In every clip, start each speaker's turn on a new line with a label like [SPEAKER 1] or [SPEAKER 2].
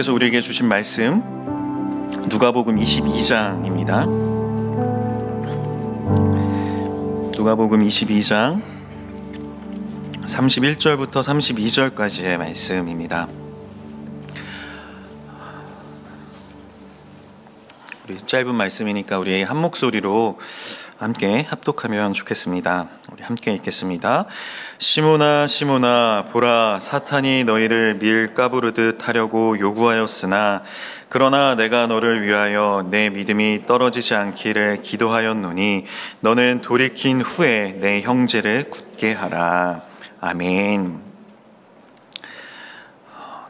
[SPEAKER 1] 하나님께서 우리에게 주신 말씀 누가복음 22장입니다. 누가복음 22장 31절부터 32절까지의 말씀입니다. 우리 짧은 말씀이니까 우리 한 목소리로 함께 합독하면 좋겠습니다. 우리 함께 읽겠습니다. 시몬아 시몬아 보라, 사탄이 너희를 밀 까부르듯 하려고 요구하였으나 그러나 내가 너를 위하여 내 믿음이 떨어지지 않기를 기도하였노니 너는 돌이킨 후에 내 형제를 굳게 하라. 아멘.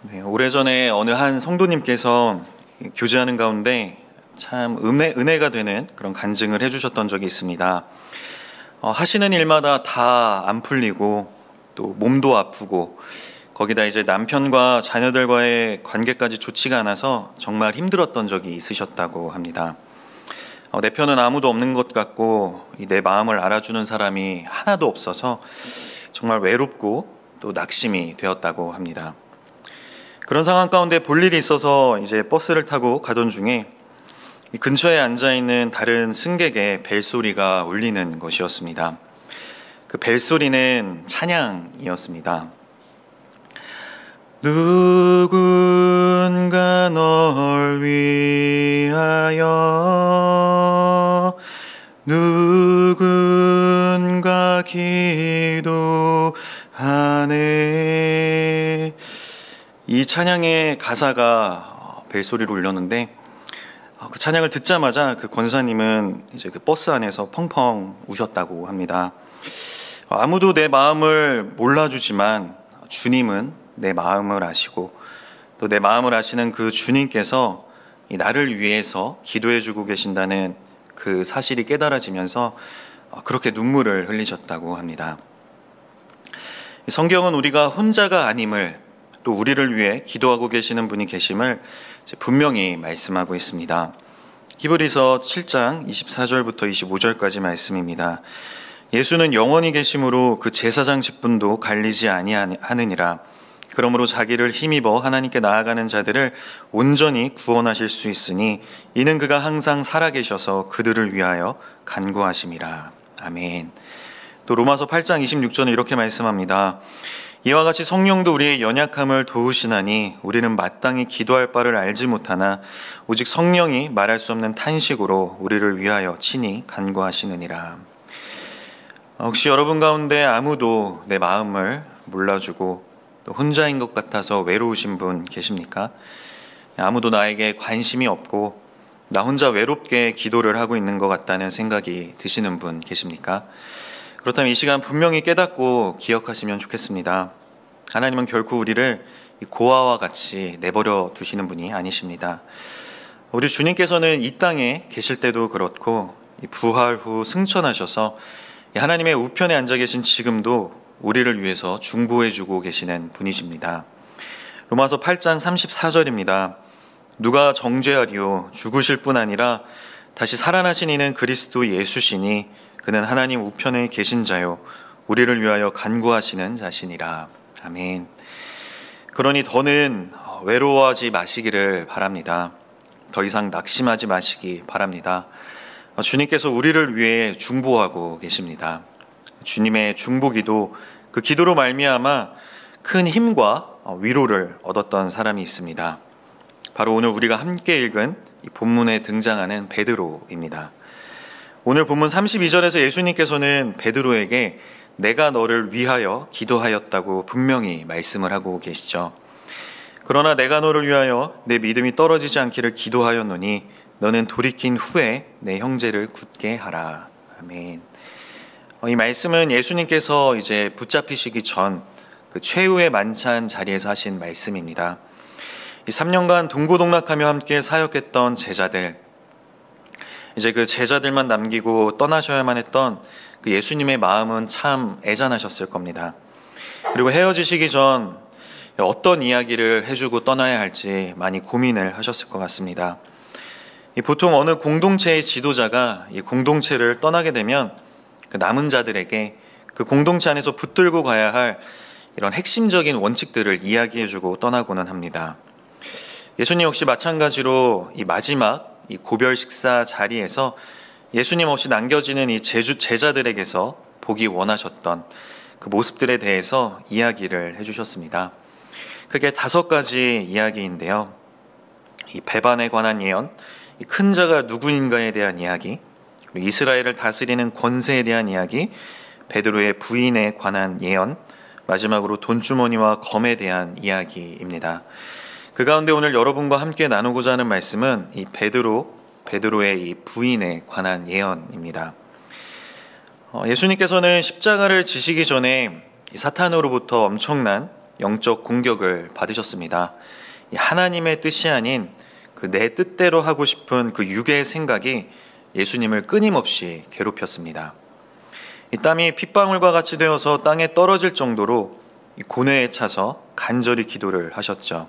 [SPEAKER 1] 네, 오래전에 어느 한 성도님께서 교제하는 가운데 참 은혜가 되는 그런 간증을 해주셨던 적이 있습니다. 하시는 일마다 다 안 풀리고 또 몸도 아프고 거기다 이제 남편과 자녀들과의 관계까지 좋지가 않아서 정말 힘들었던 적이 있으셨다고 합니다. 내 편은 아무도 없는 것 같고 내 마음을 알아주는 사람이 하나도 없어서 정말 외롭고 또 낙심이 되었다고 합니다. 그런 상황 가운데 볼 일이 있어서 이제 버스를 타고 가던 중에 근처에 앉아있는 다른 승객의 벨소리가 울리는 것이었습니다. 그 벨소리는 찬양이었습니다. 누군가 널 위하여 누군가 기도하네. 이 찬양의 가사가 벨소리로 울렸는데 그 찬양을 듣자마자 그 권사님은 이제 그 버스 안에서 펑펑 우셨다고 합니다. 아무도 내 마음을 몰라주지만 주님은 내 마음을 아시고 또 내 마음을 아시는 그 주님께서 나를 위해서 기도해주고 계신다는 그 사실이 깨달아지면서 그렇게 눈물을 흘리셨다고 합니다. 성경은 우리가 혼자가 아님을 또 우리를 위해 기도하고 계시는 분이 계심을 분명히 말씀하고 있습니다. 히브리서 7장 24절부터 25절까지 말씀입니다. 예수는 영원히 계심으로 그 제사장 직분도 갈리지 아니하느니라. 그러므로 자기를 힘입어 하나님께 나아가는 자들을 온전히 구원하실 수 있으니 이는 그가 항상 살아계셔서 그들을 위하여 간구하심이라. 아멘. 또 로마서 8장 26절은 이렇게 말씀합니다. 이와 같이 성령도 우리의 연약함을 도우시나니 우리는 마땅히 기도할 바를 알지 못하나 오직 성령이 말할 수 없는 탄식으로 우리를 위하여 친히 간구하시느니라. 혹시 여러분 가운데 아무도 내 마음을 몰라주고 또 혼자인 것 같아서 외로우신 분 계십니까? 아무도 나에게 관심이 없고 나 혼자 외롭게 기도를 하고 있는 것 같다는 생각이 드시는 분 계십니까? 그렇다면 이 시간 분명히 깨닫고 기억하시면 좋겠습니다. 하나님은 결코 우리를 고아와 같이 내버려 두시는 분이 아니십니다. 우리 주님께서는 이 땅에 계실 때도 그렇고 부활 후 승천하셔서 하나님의 우편에 앉아 계신 지금도 우리를 위해서 중보해주고 계시는 분이십니다. 로마서 8장 34절입니다. 누가 정죄하리요? 죽으실 뿐 아니라 다시 살아나신 이는 그리스도 예수시니 그는 하나님 우편에 계신 자요 우리를 위하여 간구하시는 자시니라. 아멘. 그러니 더는 외로워하지 마시기를 바랍니다. 더 이상 낙심하지 마시기 바랍니다. 주님께서 우리를 위해 중보하고 계십니다. 주님의 중보기도 그 기도로 말미암아 큰 힘과 위로를 얻었던 사람이 있습니다. 바로 오늘 우리가 함께 읽은 이 본문에 등장하는 베드로입니다. 오늘 본문 32절에서 예수님께서는 베드로에게 내가 너를 위하여 기도하였다고 분명히 말씀을 하고 계시죠. 그러나 내가 너를 위하여 내 믿음이 떨어지지 않기를 기도하였노니 너는 돌이킨 후에 내 형제를 굳게 하라. 아멘. 이 말씀은 예수님께서 이제 붙잡히시기 전 그 최후의 만찬 자리에서 하신 말씀입니다. 이 3년간 동고동락하며 함께 사역했던 제자들, 이제 그 제자들만 남기고 떠나셔야만 했던 그 예수님의 마음은 참 애잔하셨을 겁니다. 그리고 헤어지시기 전 어떤 이야기를 해주고 떠나야 할지 많이 고민을 하셨을 것 같습니다. 보통 어느 공동체의 지도자가 이 공동체를 떠나게 되면 그 남은 자들에게 그 공동체 안에서 붙들고 가야 할 이런 핵심적인 원칙들을 이야기해주고 떠나고는 합니다. 예수님 역시 마찬가지로 이 마지막 이 고별 식사 자리에서 예수님 없이 남겨지는 이 제자들에게서 보기 원하셨던 그 모습들에 대해서 이야기를 해주셨습니다. 그게 5가지 이야기인데요. 이 배반에 관한 예언, 이 큰 자가 누구인가에 대한 이야기, 그리고 이스라엘을 다스리는 권세에 대한 이야기, 베드로의 부인에 관한 예언, 마지막으로 돈주머니와 검에 대한 이야기입니다. 그 가운데 오늘 여러분과 함께 나누고자 하는 말씀은 이 베드로의 이 부인에 관한 예언입니다. 예수님께서는 십자가를 지시기 전에 사탄으로부터 엄청난 영적 공격을 받으셨습니다. 하나님의 뜻이 아닌 그 내 뜻대로 하고 싶은 그 육의 생각이 예수님을 끊임없이 괴롭혔습니다. 이 땀이 핏방울과 같이 되어서 땅에 떨어질 정도로 고뇌에 차서 간절히 기도를 하셨죠.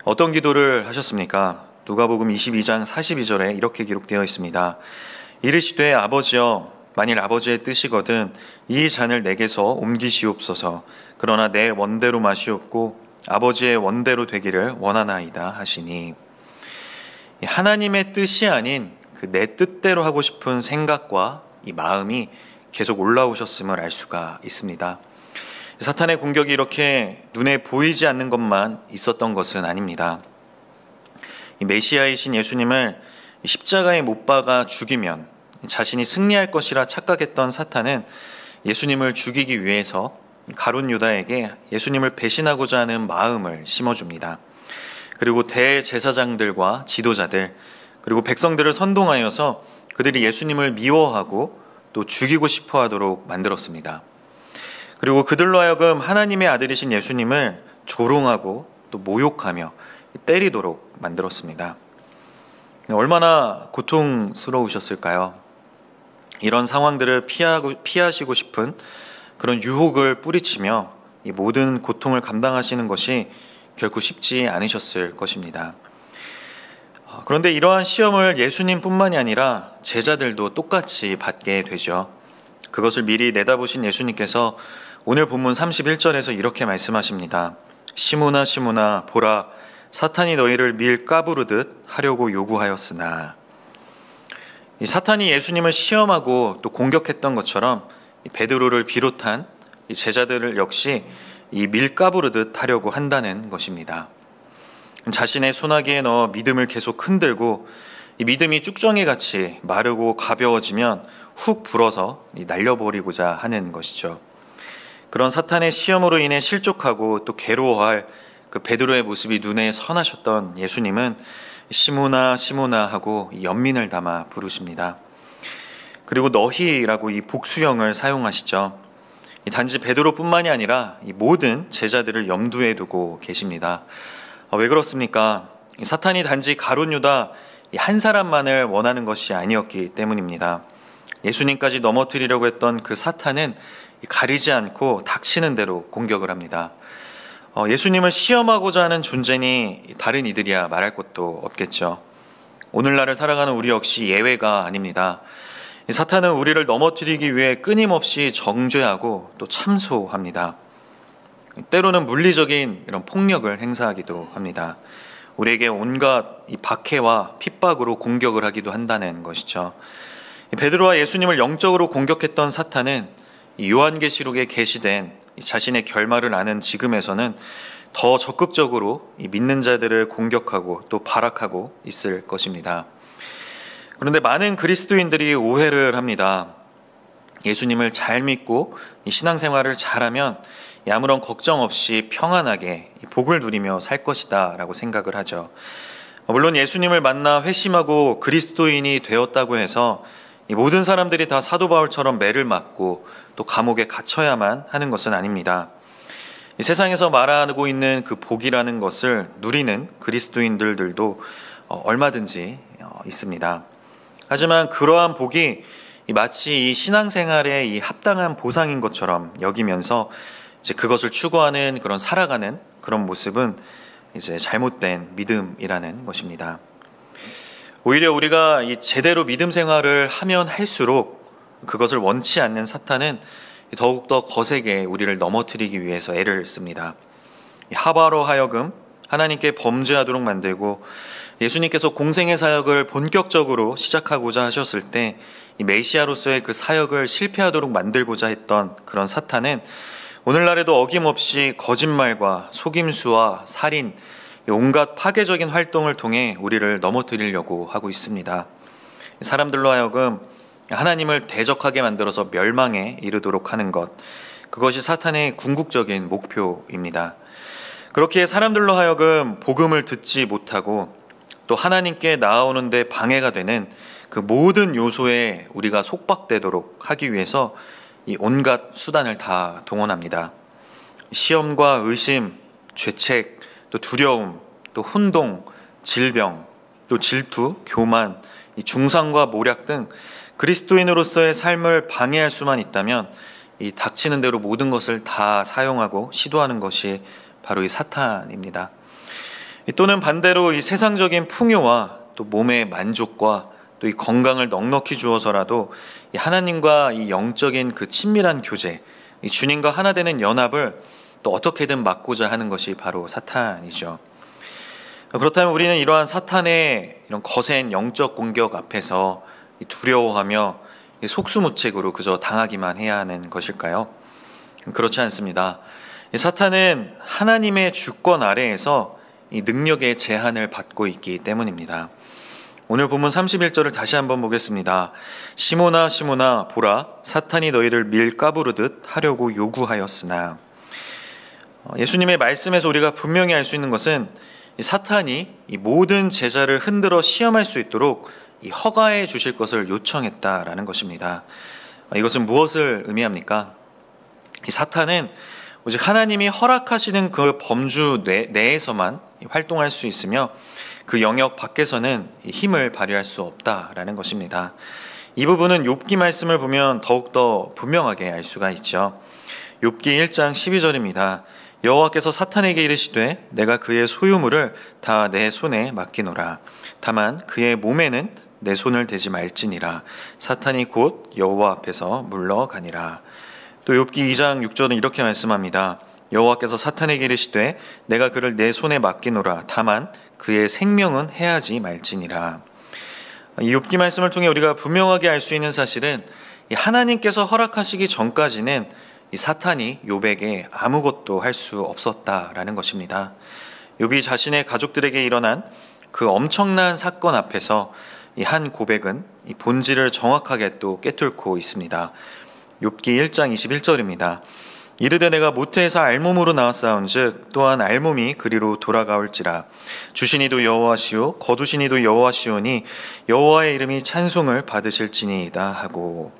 [SPEAKER 1] 어떤 기도를 하셨습니까? 누가복음 22장 42절에 이렇게 기록되어 있습니다. 이르시되 아버지여 만일 아버지의 뜻이거든 이 잔을 내게서 옮기시옵소서. 그러나 내 원대로 마시옵고 아버지의 원대로 되기를 원하나이다 하시니, 하나님의 뜻이 아닌 그 내 뜻대로 하고 싶은 생각과 이 마음이 계속 올라오셨음을 알 수가 있습니다. 사탄의 공격이 이렇게 눈에 보이지 않는 것만 있었던 것은 아닙니다. 이 메시아이신 예수님을 십자가에 못 박아 죽이면 자신이 승리할 것이라 착각했던 사탄은 예수님을 죽이기 위해서 가룟 유다에게 예수님을 배신하고자 하는 마음을 심어줍니다. 그리고 대제사장들과 지도자들 그리고 백성들을 선동하여서 그들이 예수님을 미워하고 또 죽이고 싶어 하도록 만들었습니다. 그리고 그들로 하여금 하나님의 아들이신 예수님을 조롱하고 또 모욕하며 때리도록 만들었습니다. 얼마나 고통스러우셨을까요? 이런 상황들을 피하시고 싶은 그런 유혹을 뿌리치며 이 모든 고통을 감당하시는 것이 결코 쉽지 않으셨을 것입니다. 그런데 이러한 시험을 예수님뿐만이 아니라 제자들도 똑같이 받게 되죠. 그것을 미리 내다보신 예수님께서 오늘 본문 31절에서 이렇게 말씀하십니다. 시몬아 시몬아 보라 사탄이 너희를 밀 까부르듯 하려고 요구하였으나. 이 사탄이 예수님을 시험하고 또 공격했던 것처럼 베드로를 비롯한 이 제자들을 역시 이 밀가부르듯 하려고 한다는 것입니다. 자신의 소나기에 넣어 믿음을 계속 흔들고 이 믿음이 쭉정이같이 마르고 가벼워지면 훅 불어서 날려버리고자 하는 것이죠. 그런 사탄의 시험으로 인해 실족하고 또 괴로워할 그 베드로의 모습이 눈에 선하셨던 예수님은 시몬아 시몬아 하고 연민을 담아 부르십니다. 그리고 너희라고 이 복수형을 사용하시죠. 단지 베드로뿐만이 아니라 이 모든 제자들을 염두에 두고 계십니다. 왜 그렇습니까? 사탄이 단지 가룟 유다 한 사람만을 원하는 것이 아니었기 때문입니다. 예수님까지 넘어뜨리려고 했던 그 사탄은 가리지 않고 닥치는 대로 공격을 합니다. 예수님을 시험하고자 하는 존재니 다른 이들이야 말할 것도 없겠죠. 오늘날을 살아가는 우리 역시 예외가 아닙니다. 사탄은 우리를 넘어뜨리기 위해 끊임없이 정죄하고 또 참소합니다. 때로는 물리적인 이런 폭력을 행사하기도 합니다. 우리에게 온갖 이 박해와 핍박으로 공격을 하기도 한다는 것이죠. 베드로와 예수님을 영적으로 공격했던 사탄은 요한계시록에 게시된 자신의 결말을 아는 지금에서는 더 적극적으로 믿는 자들을 공격하고 또 발악하고 있을 것입니다. 그런데 많은 그리스도인들이 오해를 합니다. 예수님을 잘 믿고 신앙생활을 잘하면 아무런 걱정 없이 평안하게 복을 누리며 살 것이다 라고 생각을 하죠. 물론 예수님을 만나 회심하고 그리스도인이 되었다고 해서 모든 사람들이 다 사도 바울처럼 매를 맞고 또 감옥에 갇혀야만 하는 것은 아닙니다. 세상에서 말하고 있는 그 복이라는 것을 누리는 그리스도인들도 얼마든지 있습니다. 하지만 그러한 복이 마치 이 신앙생활에 이 합당한 보상인 것처럼 여기면서 이제 그것을 추구하는 그런 살아가는 그런 모습은 이제 잘못된 믿음이라는 것입니다. 오히려 우리가 이 제대로 믿음 생활을 하면 할수록 그것을 원치 않는 사탄은 더욱더 거세게 우리를 넘어뜨리기 위해서 애를 씁니다. 하바로 하여금 하나님께 범죄하도록 만들고 예수님께서 공생의 사역을 본격적으로 시작하고자 하셨을 때 이 메시아로서의 그 사역을 실패하도록 만들고자 했던 그런 사탄은 오늘날에도 어김없이 거짓말과 속임수와 살인, 온갖 파괴적인 활동을 통해 우리를 넘어뜨리려고 하고 있습니다. 사람들로 하여금 하나님을 대적하게 만들어서 멸망에 이르도록 하는 것, 그것이 사탄의 궁극적인 목표입니다. 그렇게 사람들로 하여금 복음을 듣지 못하고 또 하나님께 나아오는 데 방해가 되는 그 모든 요소에 우리가 속박되도록 하기 위해서 이 온갖 수단을 다 동원합니다. 시험과 의심, 죄책, 또 두려움, 또 혼동, 질병, 또 질투, 교만, 이 중상과 모략 등 그리스도인으로서의 삶을 방해할 수만 있다면 이 닥치는 대로 모든 것을 다 사용하고 시도하는 것이 바로 이 사탄입니다. 또는 반대로 이 세상적인 풍요와 또 몸의 만족과 또 이 건강을 넉넉히 주어서라도 이 하나님과 이 영적인 그 친밀한 교제, 이 주님과 하나 되는 연합을 또 어떻게든 막고자 하는 것이 바로 사탄이죠. 그렇다면 우리는 이러한 사탄의 이런 거센 영적 공격 앞에서 두려워하며 속수무책으로 그저 당하기만 해야 하는 것일까요? 그렇지 않습니다. 사탄은 하나님의 주권 아래에서 이 능력의 제한을 받고 있기 때문입니다. 오늘 본문 31절을 다시 한번 보겠습니다. 시몬아 시몬아 보라 사탄이 너희를 밀 까부르듯 하려고 요구하였으나. 예수님의 말씀에서 우리가 분명히 알 수 있는 것은 이 사탄이 이 모든 제자를 흔들어 시험할 수 있도록 이 허가해 주실 것을 요청했다라는 것입니다. 이것은 무엇을 의미합니까? 이 사탄은 오직 하나님이 허락하시는 그 범주 내에서만 활동할 수 있으며 그 영역 밖에서는 힘을 발휘할 수 없다라는 것입니다. 이 부분은 욥기 말씀을 보면 더욱더 분명하게 알 수가 있죠. 욥기 1장 12절입니다. 여호와께서 사탄에게 이르시되 내가 그의 소유물을 다 내 손에 맡기노라. 다만 그의 몸에는 내 손을 대지 말지니라. 사탄이 곧 여호와 앞에서 물러가니라. 또 욥기 2장 6절은 이렇게 말씀합니다. 여호와께서 사탄에게 이르시되 내가 그를 내 손에 맡기노라. 다만 그의 생명은 해하지 말지니라. 이 욥기 말씀을 통해 우리가 분명하게 알 수 있는 사실은 하나님께서 허락하시기 전까지는 이 사탄이 욥에게 아무것도 할 수 없었다라는 것입니다. 욥이 자신의 가족들에게 일어난 그 엄청난 사건 앞에서 이 한 고백은 이 본질을 정확하게 또 꿰뚫고 있습니다. 욥기 1장 21절입니다. 이르되 내가 모태에서 알몸으로 나왔사온즉 또한 알몸이 그리로 돌아가올지라. 주시니도 여호와시오 거두시니도 여호와시오니 여호와의 이름이 찬송을 받으실지니이다 하고.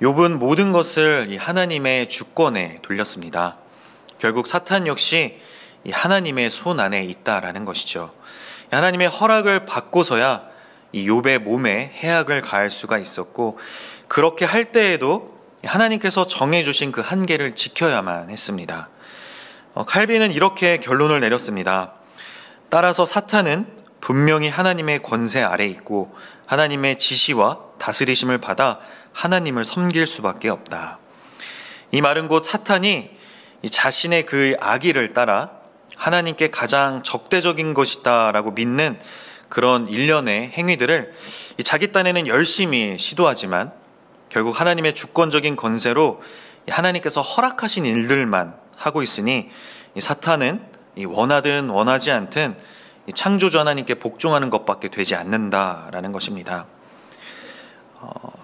[SPEAKER 1] 욥은 모든 것을 이 하나님의 주권에 돌렸습니다. 결국 사탄 역시 이 하나님의 손 안에 있다라는 것이죠. 하나님의 허락을 받고서야 이 욥의 몸에 해악을 가할 수가 있었고, 그렇게 할 때에도 하나님께서 정해주신 그 한계를 지켜야만 했습니다. 칼빈은 이렇게 결론을 내렸습니다. 따라서 사탄은 분명히 하나님의 권세 아래 있고 하나님의 지시와 다스리심을 받아 하나님을 섬길 수밖에 없다. 이 말은 곧 사탄이 자신의 그 악의를 따라 하나님께 가장 적대적인 것이다라고 믿는 그런 일련의 행위들을 자기 딴에는 열심히 시도하지만 결국 하나님의 주권적인 권세로 하나님께서 허락하신 일들만 하고 있으니 사탄은 원하든 원하지 않든 창조주 하나님께 복종하는 것밖에 되지 않는다라는 것입니다.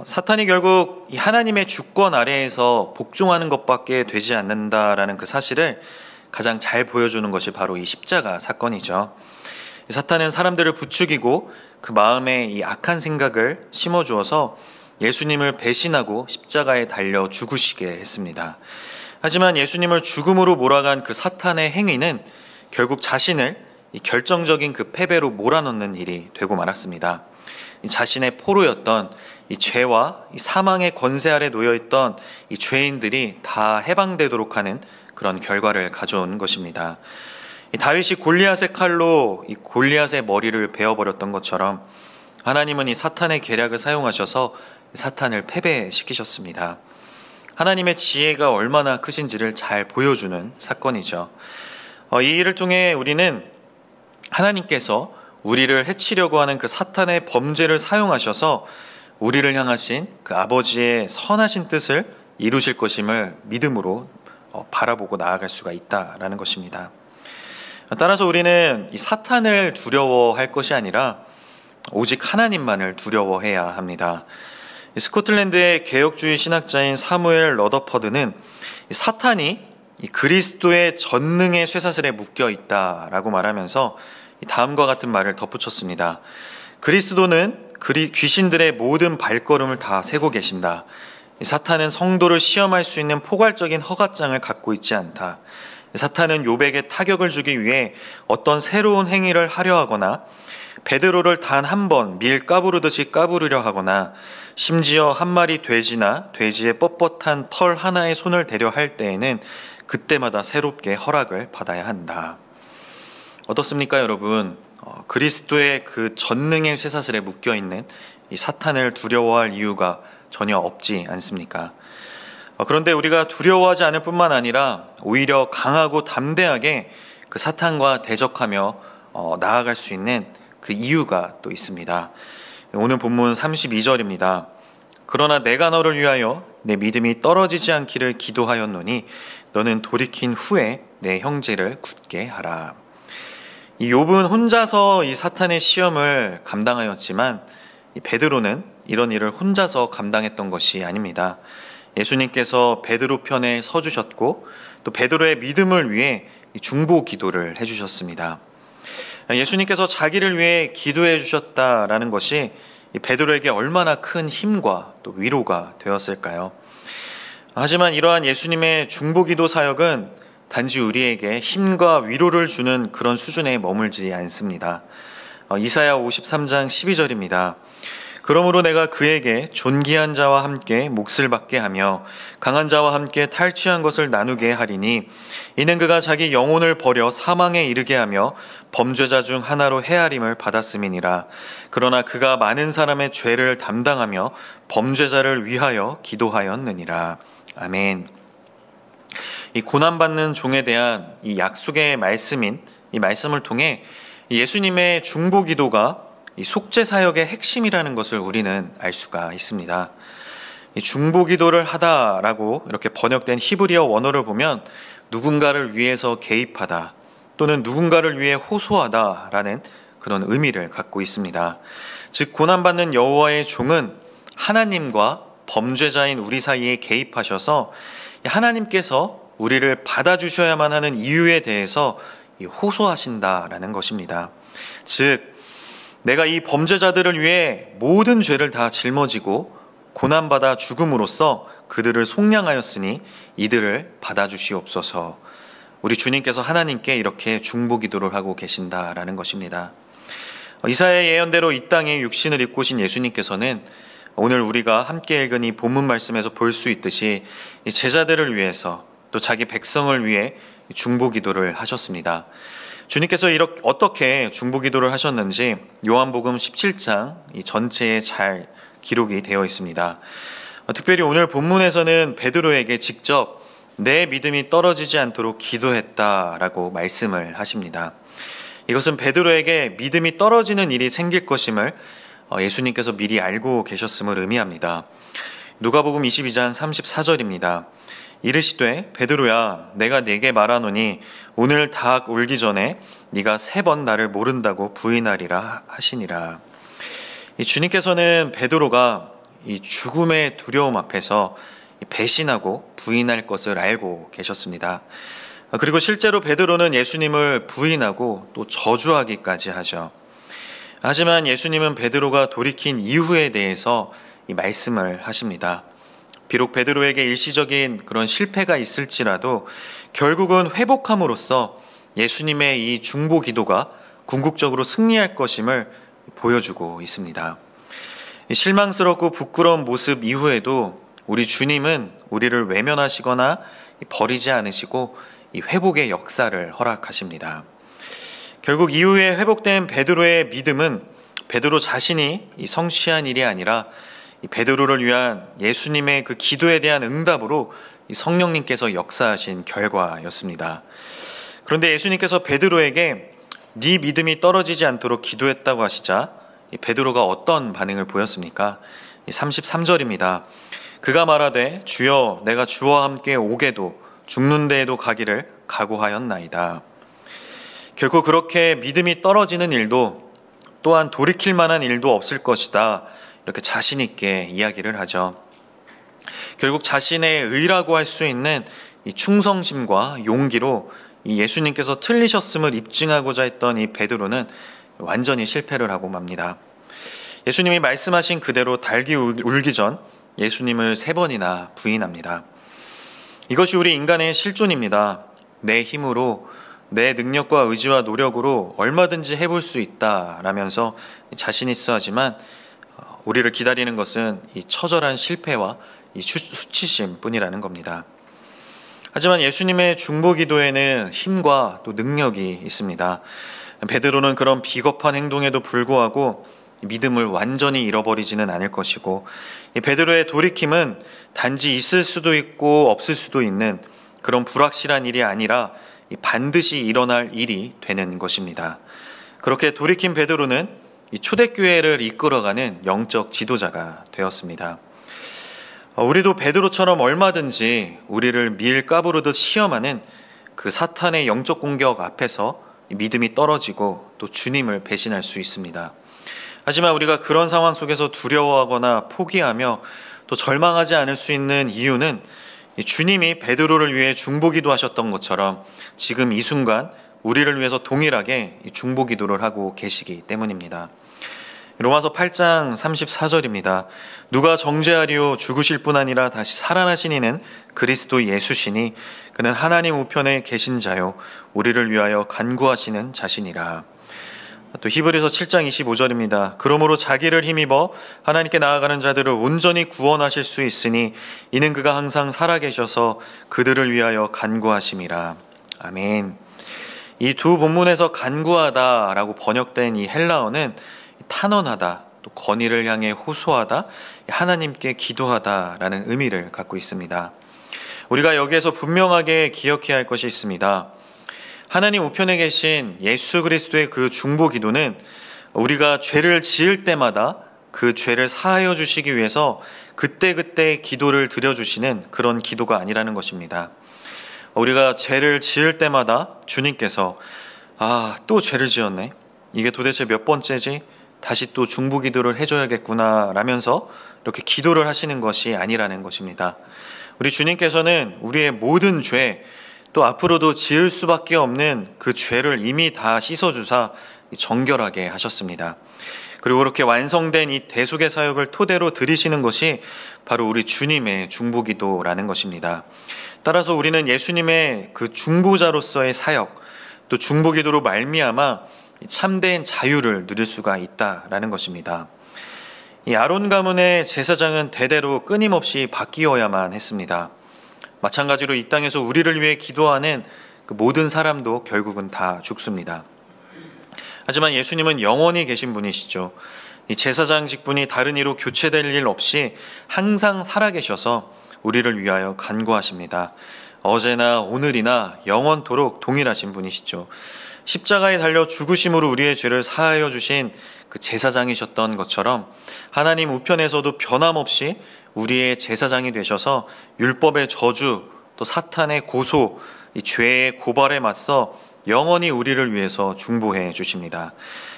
[SPEAKER 1] 사탄이 결국 하나님의 주권 아래에서 복종하는 것밖에 되지 않는다라는 그 사실을 가장 잘 보여주는 것이 바로 이 십자가 사건이죠. 사탄은 사람들을 부추기고 그 마음에 이 악한 생각을 심어주어서 예수님을 배신하고 십자가에 달려 죽으시게 했습니다. 하지만 예수님을 죽음으로 몰아간 그 사탄의 행위는 결국 자신을 이 결정적인 그 패배로 몰아넣는 일이 되고 말았습니다. 이 자신의 포로였던 이 죄와 이 사망의 권세 아래 놓여있던 이 죄인들이 다 해방되도록 하는 그런 결과를 가져온 것입니다. 이 다윗이 골리앗의 칼로 이 골리앗의 머리를 베어버렸던 것처럼 하나님은 이 사탄의 계략을 사용하셔서 사탄을 패배시키셨습니다. 하나님의 지혜가 얼마나 크신지를 잘 보여주는 사건이죠. 이 일을 통해 우리는 하나님께서 우리를 해치려고 하는 그 사탄의 범죄를 사용하셔서 우리를 향하신 그 아버지의 선하신 뜻을 이루실 것임을 믿음으로 바라보고 나아갈 수가 있다라는 것입니다. 따라서 우리는 이 사탄을 두려워할 것이 아니라 오직 하나님만을 두려워해야 합니다. 스코틀랜드의 개혁주의 신학자인 사무엘 러더퍼드는 사탄이 그리스도의 전능의 쇠사슬에 묶여 있다라고 말하면서 다음과 같은 말을 덧붙였습니다. 그리스도는 귀신들의 모든 발걸음을 다 세고 계신다. 사탄은 성도를 시험할 수 있는 포괄적인 허가장을 갖고 있지 않다. 사탄은 욥에게 타격을 주기 위해 어떤 새로운 행위를 하려 하거나 베드로를 단 한 번 밀 까부르듯이 까부르려 하거나 심지어 한 마리 돼지나 돼지의 뻣뻣한 털 하나에 손을 대려 할 때에는 그때마다 새롭게 허락을 받아야 한다. 어떻습니까, 여러분? 그리스도의 그 전능의 쇠사슬에 묶여있는 이 사탄을 두려워할 이유가 전혀 없지 않습니까? 그런데 우리가 두려워하지 않을 뿐만 아니라 오히려 강하고 담대하게 그 사탄과 대적하며 나아갈 수 있는 그 이유가 또 있습니다. 오늘 본문 32절입니다. 그러나 내가 너를 위하여 내 믿음이 떨어지지 않기를 기도하였노니 너는 돌이킨 후에 내 형제를 굳게 하라. 이 욥은 혼자서 이 사탄의 시험을 감당하였지만 이 베드로는 이런 일을 혼자서 감당했던 것이 아닙니다. 예수님께서 베드로 편에 서주셨고 또 베드로의 믿음을 위해 중보 기도를 해주셨습니다. 예수님께서 자기를 위해 기도해 주셨다라는 것이 베드로에게 얼마나 큰 힘과 또 위로가 되었을까요? 하지만 이러한 예수님의 중보기도 사역은 단지 우리에게 힘과 위로를 주는 그런 수준에 머물지 않습니다. 이사야 53장 12절입니다. 그러므로 내가 그에게 존귀한 자와 함께 몫을 받게 하며 강한 자와 함께 탈취한 것을 나누게 하리니 이는 그가 자기 영혼을 버려 사망에 이르게 하며 범죄자 중 하나로 헤아림을 받았음이니라. 그러나 그가 많은 사람의 죄를 담당하며 범죄자를 위하여 기도하였느니라. 아멘. 이 고난받는 종에 대한 이 약속의 말씀인 이 말씀을 통해 예수님의 중보 기도가 이 속죄 사역의 핵심이라는 것을 우리는 알 수가 있습니다. 이 중보 기도를 하다라고 이렇게 번역된 히브리어 원어를 보면 누군가를 위해서 개입하다 또는 누군가를 위해 호소하다라는 그런 의미를 갖고 있습니다. 즉 고난받는 여호와의 종은 하나님과 범죄자인 우리 사이에 개입하셔서 하나님께서 우리를 받아주셔야만 하는 이유에 대해서 호소하신다라는 것입니다. 즉 내가 이 범죄자들을 위해 모든 죄를 다 짊어지고 고난받아 죽음으로써 그들을 속량하였으니 이들을 받아주시옵소서. 우리 주님께서 하나님께 이렇게 중보 기도를 하고 계신다라는 것입니다. 이사야의 예언대로 이 땅에 육신을 입고 오신 예수님께서는 오늘 우리가 함께 읽은 이 본문 말씀에서 볼 수 있듯이 제자들을 위해서 또 자기 백성을 위해 중보 기도를 하셨습니다. 주님께서 어떻게 중보 기도를 하셨는지 요한복음 17장 이 전체에 잘 기록이 되어 있습니다. 특별히 오늘 본문에서는 베드로에게 직접 내 믿음이 떨어지지 않도록 기도했다라고 말씀을 하십니다. 이것은 베드로에게 믿음이 떨어지는 일이 생길 것임을 예수님께서 미리 알고 계셨음을 의미합니다. 누가복음 22장 34절입니다. 이르시되 베드로야 내가 네게 말하노니 오늘 닭 울기 전에 네가 3번 나를 모른다고 부인하리라 하시니라. 이 주님께서는 베드로가 이 죽음의 두려움 앞에서 배신하고 부인할 것을 알고 계셨습니다. 그리고 실제로 베드로는 예수님을 부인하고 또 저주하기까지 하죠. 하지만 예수님은 베드로가 돌이킨 이유에 대해서 이 말씀을 하십니다. 비록 베드로에게 일시적인 그런 실패가 있을지라도 결국은 회복함으로써 예수님의 이 중보 기도가 궁극적으로 승리할 것임을 보여주고 있습니다. 실망스럽고 부끄러운 모습 이후에도 우리 주님은 우리를 외면하시거나 버리지 않으시고 이 회복의 역사를 허락하십니다. 결국 이후에 회복된 베드로의 믿음은 베드로 자신이 이 성취한 일이 아니라 이 베드로를 위한 예수님의 그 기도에 대한 응답으로 이 성령님께서 역사하신 결과였습니다. 그런데 예수님께서 베드로에게 네 믿음이 떨어지지 않도록 기도했다고 하시자 이 베드로가 어떤 반응을 보였습니까? 33절입니다. 그가 말하되 주여 내가 주와 함께 오게도 죽는 데에도 가기를 각오하였나이다. 결코 그렇게 믿음이 떨어지는 일도 또한 돌이킬 만한 일도 없을 것이다. 이렇게 자신 있게 이야기를 하죠. 결국 자신의 의라고 할 수 있는 이 충성심과 용기로 이 예수님께서 틀리셨음을 입증하고자 했던 이 베드로는 완전히 실패를 하고 맙니다. 예수님이 말씀하신 그대로 닭이 울기 전 예수님을 3번이나 부인합니다. 이것이 우리 인간의 실존입니다. 내 힘으로, 내 능력과 의지와 노력으로 얼마든지 해볼 수 있다라면서 자신 있어 하지만 우리를 기다리는 것은 이 처절한 실패와 이 수치심 뿐이라는 겁니다. 하지만 예수님의 중보기도에는 힘과 또 능력이 있습니다. 베드로는 그런 비겁한 행동에도 불구하고 믿음을 완전히 잃어버리지는 않을 것이고, 이 베드로의 돌이킴은 단지 있을 수도 있고 없을 수도 있는 그런 불확실한 일이 아니라 반드시 일어날 일이 되는 것입니다. 그렇게 돌이킨 베드로는 이 초대교회를 이끌어가는 영적 지도자가 되었습니다. 우리도 베드로처럼 얼마든지 우리를 밀 까부르듯 시험하는 그 사탄의 영적 공격 앞에서 믿음이 떨어지고 또 주님을 배신할 수 있습니다. 하지만 우리가 그런 상황 속에서 두려워하거나 포기하며 또 절망하지 않을 수 있는 이유는 주님이 베드로를 위해 중보기도 하셨던 것처럼 지금 이 순간 우리를 위해서 동일하게 중보기도를 하고 계시기 때문입니다. 로마서 8장 34절입니다. 누가 정죄하리요 죽으실 뿐 아니라 다시 살아나신 이는 그리스도 예수시니 그는 하나님 우편에 계신 자요 우리를 위하여 간구하시는 자신이라. 또 히브리서 7장 25절입니다. 그러므로 자기를 힘입어 하나님께 나아가는 자들을 온전히 구원하실 수 있으니 이는 그가 항상 살아계셔서 그들을 위하여 간구하심이라. 아멘. 이 두 본문에서 간구하다라고 번역된 이 헬라어는 탄원하다, 또 건의를 향해 호소하다, 하나님께 기도하다라는 의미를 갖고 있습니다. 우리가 여기에서 분명하게 기억해야 할 것이 있습니다. 하나님 우편에 계신 예수 그리스도의 그 중보 기도는 우리가 죄를 지을 때마다 그 죄를 사하여 주시기 위해서 그때그때 기도를 드려주시는 그런 기도가 아니라는 것입니다. 우리가 죄를 지을 때마다 주님께서 또 죄를 지었네. 이게 도대체 몇 번째지? 다시 또 중보 기도를 해줘야겠구나 라면서 이렇게 기도를 하시는 것이 아니라는 것입니다. 우리 주님께서는 우리의 모든 죄, 또 앞으로도 지을 수밖에 없는 그 죄를 이미 다 씻어주사 정결하게 하셨습니다. 그리고 그렇게 완성된 이 대속의 사역을 토대로 드리시는 것이 바로 우리 주님의 중보기도라는 것입니다. 따라서 우리는 예수님의 그 중보자로서의 사역, 또 중보기도로 말미암아 참된 자유를 누릴 수가 있다라는 것입니다. 이 아론 가문의 제사장은 대대로 끊임없이 바뀌어야만 했습니다. 마찬가지로 이 땅에서 우리를 위해 기도하는 그 모든 사람도 결국은 다 죽습니다. 하지만 예수님은 영원히 계신 분이시죠. 이 제사장 직분이 다른 이로 교체될 일 없이 항상 살아계셔서 우리를 위하여 간구하십니다. 어제나 오늘이나 영원토록 동일하신 분이시죠. 십자가에 달려 죽으심으로 우리의 죄를 사하여 주신 그 제사장이셨던 것처럼 하나님 우편에서도 변함없이 우리의 제사장이 되셔서 율법의 저주, 또 사탄의 고소, 이 죄의 고발에 맞서 영원히 우리를 위해서 중보해 주십니다.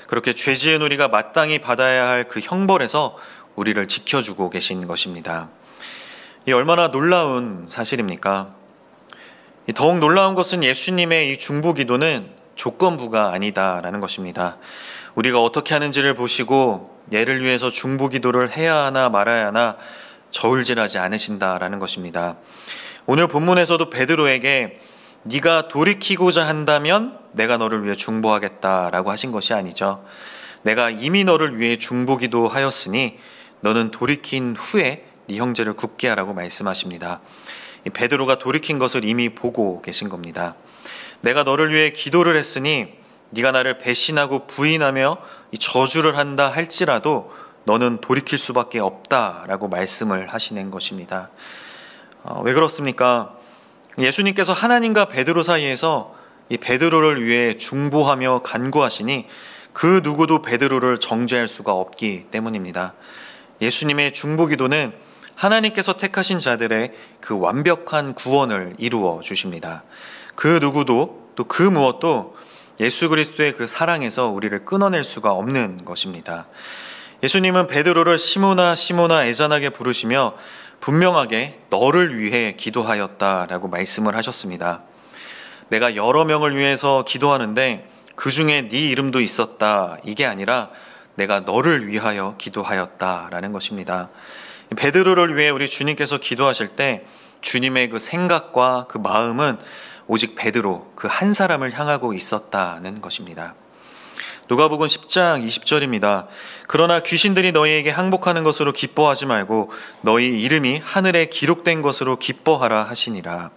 [SPEAKER 1] 그렇게 죄 지은 우리가 마땅히 받아야 할 그 형벌에서 우리를 지켜주고 계신 것입니다. 이 얼마나 놀라운 사실입니까? 더욱 놀라운 것은 예수님의 이 중보 기도는 조건부가 아니다라는 것입니다. 우리가 어떻게 하는지를 보시고 얘를 위해서 중보 기도를 해야 하나 말아야 하나 저울질하지 않으신다라는 것입니다. 오늘 본문에서도 베드로에게 네가 돌이키고자 한다면 내가 너를 위해 중보하겠다라고 하신 것이 아니죠. 내가 이미 너를 위해 중보 기도하였으니 너는 돌이킨 후에 네 형제를 굳게 하라고 말씀하십니다. 베드로가 돌이킨 것을 이미 보고 계신 겁니다. 내가 너를 위해 기도를 했으니 네가 나를 배신하고 부인하며 저주를 한다 할지라도 너는 돌이킬 수밖에 없다라고 말씀을 하시는 것입니다. 왜 그렇습니까? 예수님께서 하나님과 베드로 사이에서 이 베드로를 위해 중보하며 간구하시니 그 누구도 베드로를 정죄할 수가 없기 때문입니다. 예수님의 중보기도는 하나님께서 택하신 자들의 그 완벽한 구원을 이루어 주십니다. 그 누구도 또 그 무엇도 예수 그리스도의 그 사랑에서 우리를 끊어낼 수가 없는 것입니다. 예수님은 베드로를 시몬아 시몬아 애잔하게 부르시며 분명하게 너를 위해 기도하였다라고 말씀을 하셨습니다. 내가 여러 명을 위해서 기도하는데 그 중에 네 이름도 있었다, 이게 아니라 내가 너를 위하여 기도하였다라는 것입니다. 베드로를 위해 우리 주님께서 기도하실 때 주님의 그 생각과 그 마음은 오직 베드로 그 한 사람을 향하고 있었다는 것입니다. 누가복음 10장 20절입니다. 그러나 귀신들이 너희에게 항복하는 것으로 기뻐하지 말고 너희 이름이 하늘에 기록된 것으로 기뻐하라 하시니라.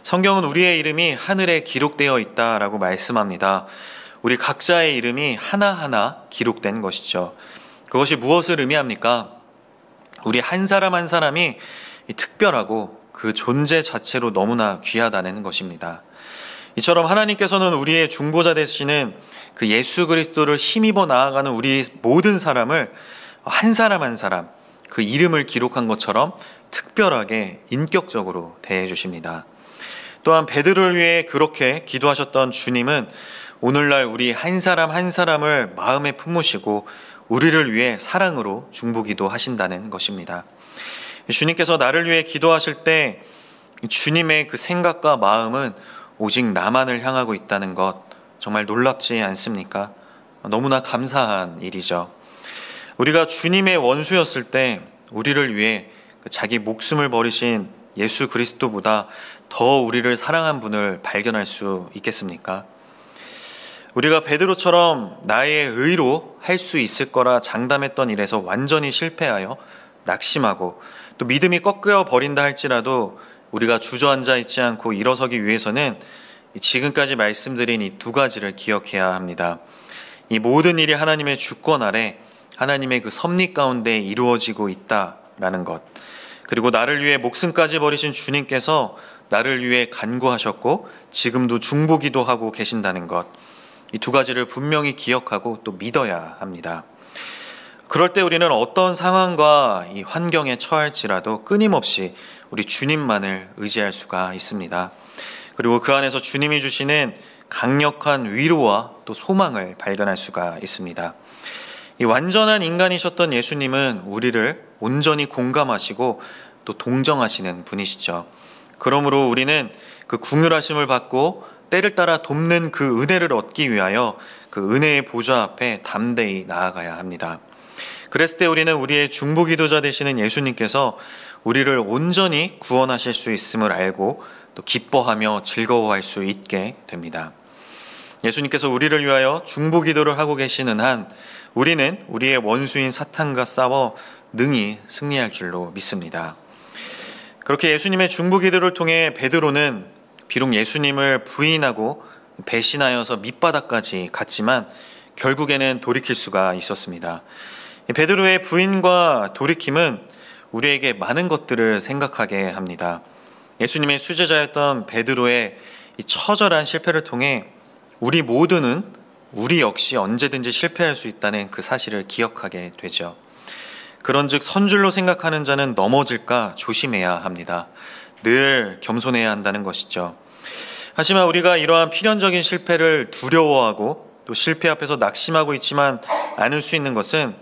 [SPEAKER 1] 성경은 우리의 이름이 하늘에 기록되어 있다라고 말씀합니다. 우리 각자의 이름이 하나하나 기록된 것이죠. 그것이 무엇을 의미합니까? 우리 한 사람 한 사람이 특별하고 그 존재 자체로 너무나 귀하다는 것입니다. 이처럼 하나님께서는 우리의 중보자 되시는 그 예수 그리스도를 힘입어 나아가는 우리 모든 사람을 한 사람 한 사람 그 이름을 기록한 것처럼 특별하게 인격적으로 대해 주십니다. 또한 베드로를 위해 그렇게 기도하셨던 주님은 오늘날 우리 한 사람 한 사람을 마음에 품으시고 우리를 위해 사랑으로 중보기도 하신다는 것입니다. 주님께서 나를 위해 기도하실 때 주님의 그 생각과 마음은 오직 나만을 향하고 있다는 것, 정말 놀랍지 않습니까? 너무나 감사한 일이죠. 우리가 주님의 원수였을 때 우리를 위해 자기 목숨을 버리신 예수 그리스도보다 더 우리를 사랑한 분을 발견할 수 있겠습니까? 우리가 베드로처럼 나의 의로 할 수 있을 거라 장담했던 일에서 완전히 실패하여 낙심하고 또 믿음이 꺾여 버린다 할지라도 우리가 주저앉아 있지 않고 일어서기 위해서는 지금까지 말씀드린 이 두 가지를 기억해야 합니다. 이 모든 일이 하나님의 주권 아래 하나님의 그 섭리 가운데 이루어지고 있다라는 것, 그리고 나를 위해 목숨까지 버리신 주님께서 나를 위해 간구하셨고 지금도 중보기도 하고 계신다는 것, 이 두 가지를 분명히 기억하고 또 믿어야 합니다. 그럴 때 우리는 어떤 상황과 이 환경에 처할지라도 끊임없이 우리 주님만을 의지할 수가 있습니다. 그리고 그 안에서 주님이 주시는 강력한 위로와 또 소망을 발견할 수가 있습니다. 이 완전한 인간이셨던 예수님은 우리를 온전히 공감하시고 또 동정하시는 분이시죠. 그러므로 우리는 그 긍휼하심을 받고 때를 따라 돕는 그 은혜를 얻기 위하여 그 은혜의 보좌 앞에 담대히 나아가야 합니다. 그랬을 때 우리는 우리의 중보기도자 되시는 예수님께서 우리를 온전히 구원하실 수 있음을 알고 또 기뻐하며 즐거워할 수 있게 됩니다. 예수님께서 우리를 위하여 중보기도를 하고 계시는 한 우리는 우리의 원수인 사탄과 싸워 능히 승리할 줄로 믿습니다. 그렇게 예수님의 중보기도를 통해 베드로는 비록 예수님을 부인하고 배신하여서 밑바닥까지 갔지만 결국에는 돌이킬 수가 있었습니다. 베드로의 부인과 돌이킴은 우리에게 많은 것들을 생각하게 합니다. 예수님의 수제자였던 베드로의 이 처절한 실패를 통해 우리 모두는 우리 역시 언제든지 실패할 수 있다는 그 사실을 기억하게 되죠. 그런즉 선줄로 생각하는 자는 넘어질까 조심해야 합니다. 늘 겸손해야 한다는 것이죠. 하지만 우리가 이러한 필연적인 실패를 두려워하고 또 실패 앞에서 낙심하고 있지만 않을 수 있는 것은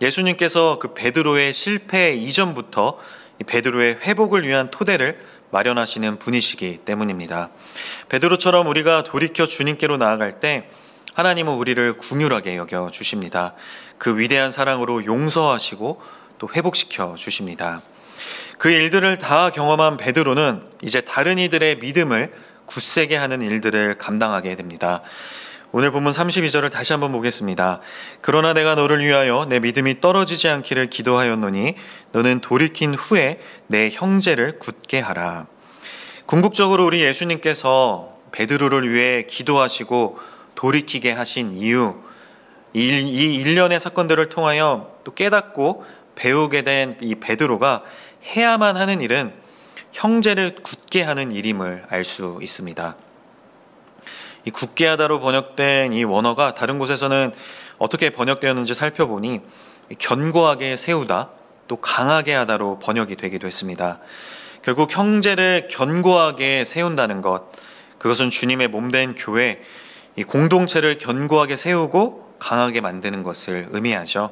[SPEAKER 1] 예수님께서 그 베드로의 실패 이전부터 베드로의 회복을 위한 토대를 마련하시는 분이시기 때문입니다. 베드로처럼 우리가 돌이켜 주님께로 나아갈 때 하나님은 우리를 긍휼하게 여겨 주십니다. 그 위대한 사랑으로 용서하시고 또 회복시켜 주십니다. 그 일들을 다 경험한 베드로는 이제 다른 이들의 믿음을 굳세게 하는 일들을 감당하게 됩니다. 오늘 본문 32절을 다시 한번 보겠습니다. 그러나 내가 너를 위하여 내 믿음이 떨어지지 않기를 기도하였노니 너는 돌이킨 후에 내 형제를 굳게 하라. 궁극적으로 우리 예수님께서 베드로를 위해 기도하시고 돌이키게 하신 이유, 이 일련의 사건들을 통하여 또 깨닫고 배우게 된 이 베드로가 해야만 하는 일은 형제를 굳게 하는 일임을 알 수 있습니다. 이 굳게 하다로 번역된 이 원어가 다른 곳에서는 어떻게 번역되었는지 살펴보니 견고하게 세우다, 또 강하게 하다로 번역이 되기도 했습니다. 결국 형제를 견고하게 세운다는 것, 그것은 주님의 몸된 교회, 이 공동체를 견고하게 세우고 강하게 만드는 것을 의미하죠.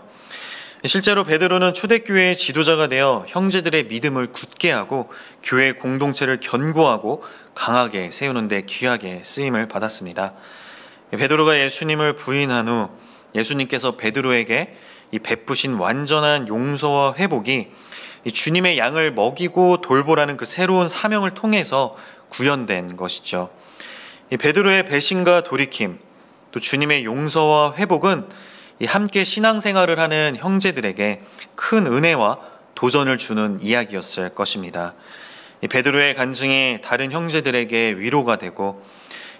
[SPEAKER 1] 실제로 베드로는 초대교회의 지도자가 되어 형제들의 믿음을 굳게 하고 교회 공동체를 견고하고 강하게 세우는 데 귀하게 쓰임을 받았습니다. 베드로가 예수님을 부인한 후 예수님께서 베드로에게 이 베푸신 완전한 용서와 회복이 이 주님의 양을 먹이고 돌보라는 그 새로운 사명을 통해서 구현된 것이죠. 이 베드로의 배신과 돌이킴, 또 주님의 용서와 회복은 이 함께 신앙생활을 하는 형제들에게 큰 은혜와 도전을 주는 이야기였을 것입니다. 이 베드로의 간증이 다른 형제들에게 위로가 되고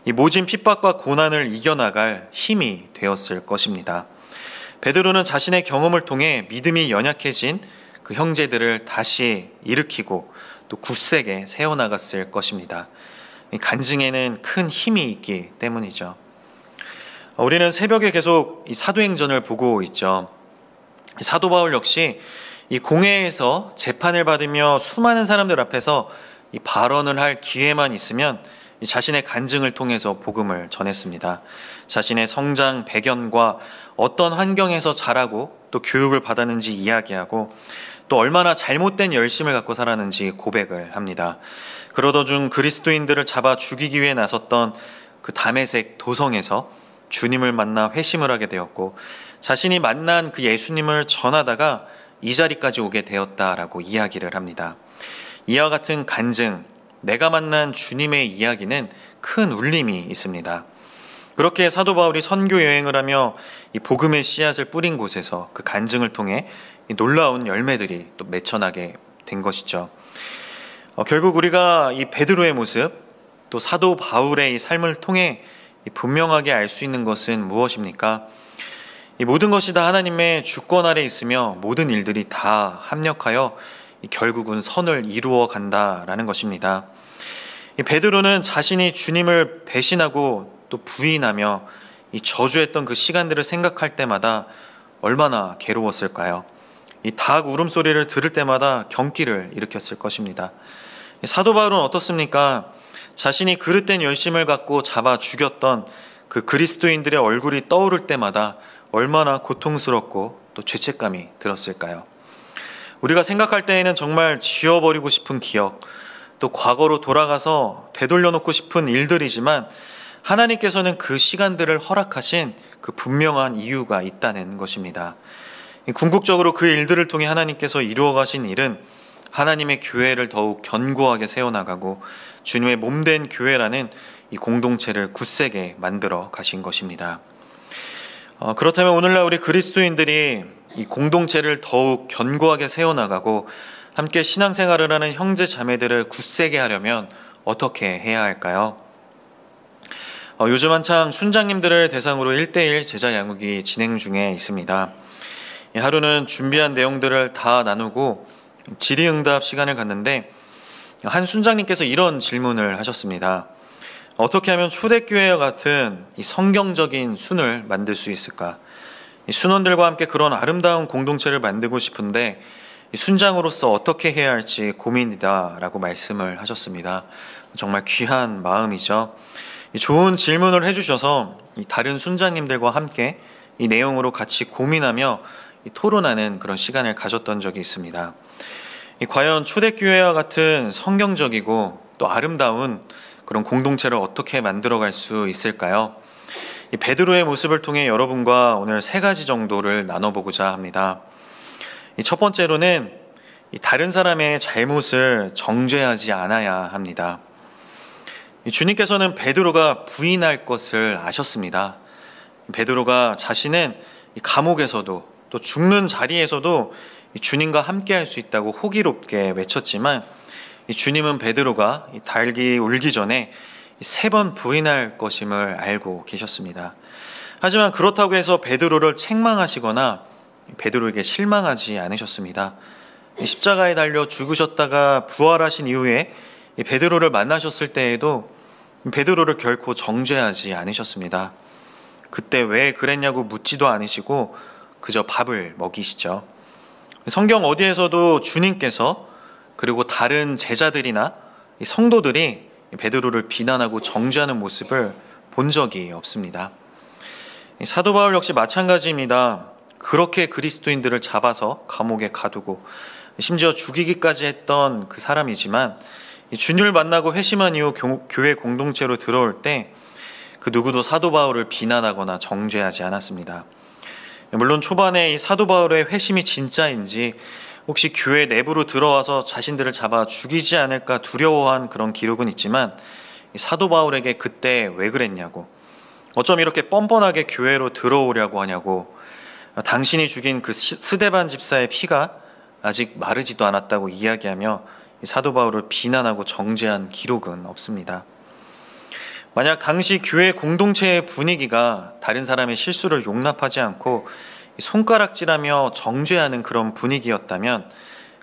[SPEAKER 1] 이 모진 핍박과 고난을 이겨나갈 힘이 되었을 것입니다. 베드로는 자신의 경험을 통해 믿음이 연약해진 그 형제들을 다시 일으키고 또 굳세게 세워나갔을 것입니다. 이 간증에는 큰 힘이 있기 때문이죠. 우리는 새벽에 계속 이 사도행전을 보고 있죠. 사도 바울 역시 이 공회에서 재판을 받으며 수많은 사람들 앞에서 이 발언을 할 기회만 있으면 이 자신의 간증을 통해서 복음을 전했습니다. 자신의 성장 배경과 어떤 환경에서 자라고 또 교육을 받았는지 이야기하고 또 얼마나 잘못된 열심을 갖고 살았는지 고백을 합니다. 그러던 중 그리스도인들을 잡아 죽이기 위해 나섰던 그 다메섹 도성에서 주님을 만나 회심을 하게 되었고 자신이 만난 그 예수님을 전하다가 이 자리까지 오게 되었다라고 이야기를 합니다. 이와 같은 간증, 내가 만난 주님의 이야기는 큰 울림이 있습니다. 그렇게 사도 바울이 선교 여행을 하며 이 복음의 씨앗을 뿌린 곳에서 그 간증을 통해 이 놀라운 열매들이 또 맺혀나게 된 것이죠. 결국 우리가 이 베드로의 모습, 또 사도 바울의 이 삶을 통해 분명하게 알 수 있는 것은 무엇입니까? 이 모든 것이 다 하나님의 주권 아래 있으며 모든 일들이 다 합력하여 결국은 선을 이루어 간다라는 것입니다. 이 베드로는 자신이 주님을 배신하고 또 부인하며 이 저주했던 그 시간들을 생각할 때마다 얼마나 괴로웠을까요? 이 닭 울음소리를 들을 때마다 경기를 일으켰을 것입니다. 사도 바울은 어떻습니까? 자신이 그릇된 열심을 갖고 잡아 죽였던 그 그리스도인들의 얼굴이 떠오를 때마다 얼마나 고통스럽고 또 죄책감이 들었을까요? 우리가 생각할 때에는 정말 지워버리고 싶은 기억, 또 과거로 돌아가서 되돌려놓고 싶은 일들이지만 하나님께서는 그 시간들을 허락하신 그 분명한 이유가 있다는 것입니다. 궁극적으로 그 일들을 통해 하나님께서 이루어 가신 일은 하나님의 교회를 더욱 견고하게 세워나가고 주님의 몸된 교회라는 이 공동체를 굳세게 만들어 가신 것입니다. 그렇다면 오늘날 우리 그리스도인들이 이 공동체를 더욱 견고하게 세워나가고 함께 신앙생활을 하는 형제 자매들을 굳세게 하려면 어떻게 해야 할까요? 요즘 한창 순장님들을 대상으로 1:1 제자 양육이 진행 중에 있습니다. 하루는 준비한 내용들을 다 나누고 질의응답 시간을 갖는데 한 순장님께서 이런 질문을 하셨습니다. 어떻게 하면 초대교회와 같은 이 성경적인 순을 만들 수 있을까? 이 순원들과 함께 그런 아름다운 공동체를 만들고 싶은데 이 순장으로서 어떻게 해야 할지 고민이다 라고 말씀을 하셨습니다. 정말 귀한 마음이죠. 이 좋은 질문을 해주셔서 이 다른 순장님들과 함께 이 내용으로 같이 고민하며 이 토론하는 그런 시간을 가졌던 적이 있습니다. 과연 초대교회와 같은 성경적이고 또 아름다운 그런 공동체를 어떻게 만들어갈 수 있을까요? 이 베드로의 모습을 통해 여러분과 오늘 3가지 정도를 나눠보고자 합니다. 첫 번째로는 다른 사람의 잘못을 정죄하지 않아야 합니다. 주님께서는 베드로가 부인할 것을 아셨습니다. 베드로가 자신은 감옥에서도 또 죽는 자리에서도 주님과 함께 할 수 있다고 호기롭게 외쳤지만 주님은 베드로가 닭이 울기 전에 3번 부인할 것임을 알고 계셨습니다. 하지만 그렇다고 해서 베드로를 책망하시거나 베드로에게 실망하지 않으셨습니다. 십자가에 달려 죽으셨다가 부활하신 이후에 베드로를 만나셨을 때에도 베드로를 결코 정죄하지 않으셨습니다. 그때 왜 그랬냐고 묻지도 않으시고 그저 밥을 먹이시죠. 성경 어디에서도 주님께서 그리고 다른 제자들이나 성도들이 베드로를 비난하고 정죄하는 모습을 본 적이 없습니다. 사도 바울 역시 마찬가지입니다. 그렇게 그리스도인들을 잡아서 감옥에 가두고 심지어 죽이기까지 했던 그 사람이지만 주님을 만나고 회심한 이후 교회 공동체로 들어올 때 그 누구도 사도 바울을 비난하거나 정죄하지 않았습니다. 물론 초반에 이 사도 바울의 회심이 진짜인지 혹시 교회 내부로 들어와서 자신들을 잡아 죽이지 않을까 두려워한 그런 기록은 있지만 사도 바울에게 그때 왜 그랬냐고, 어쩜 이렇게 뻔뻔하게 교회로 들어오려고 하냐고, 당신이 죽인 그 스데반 집사의 피가 아직 마르지도 않았다고 이야기하며 사도 바울을 비난하고 정죄한 기록은 없습니다. 만약 당시 교회 공동체의 분위기가 다른 사람의 실수를 용납하지 않고 손가락질하며 정죄하는 그런 분위기였다면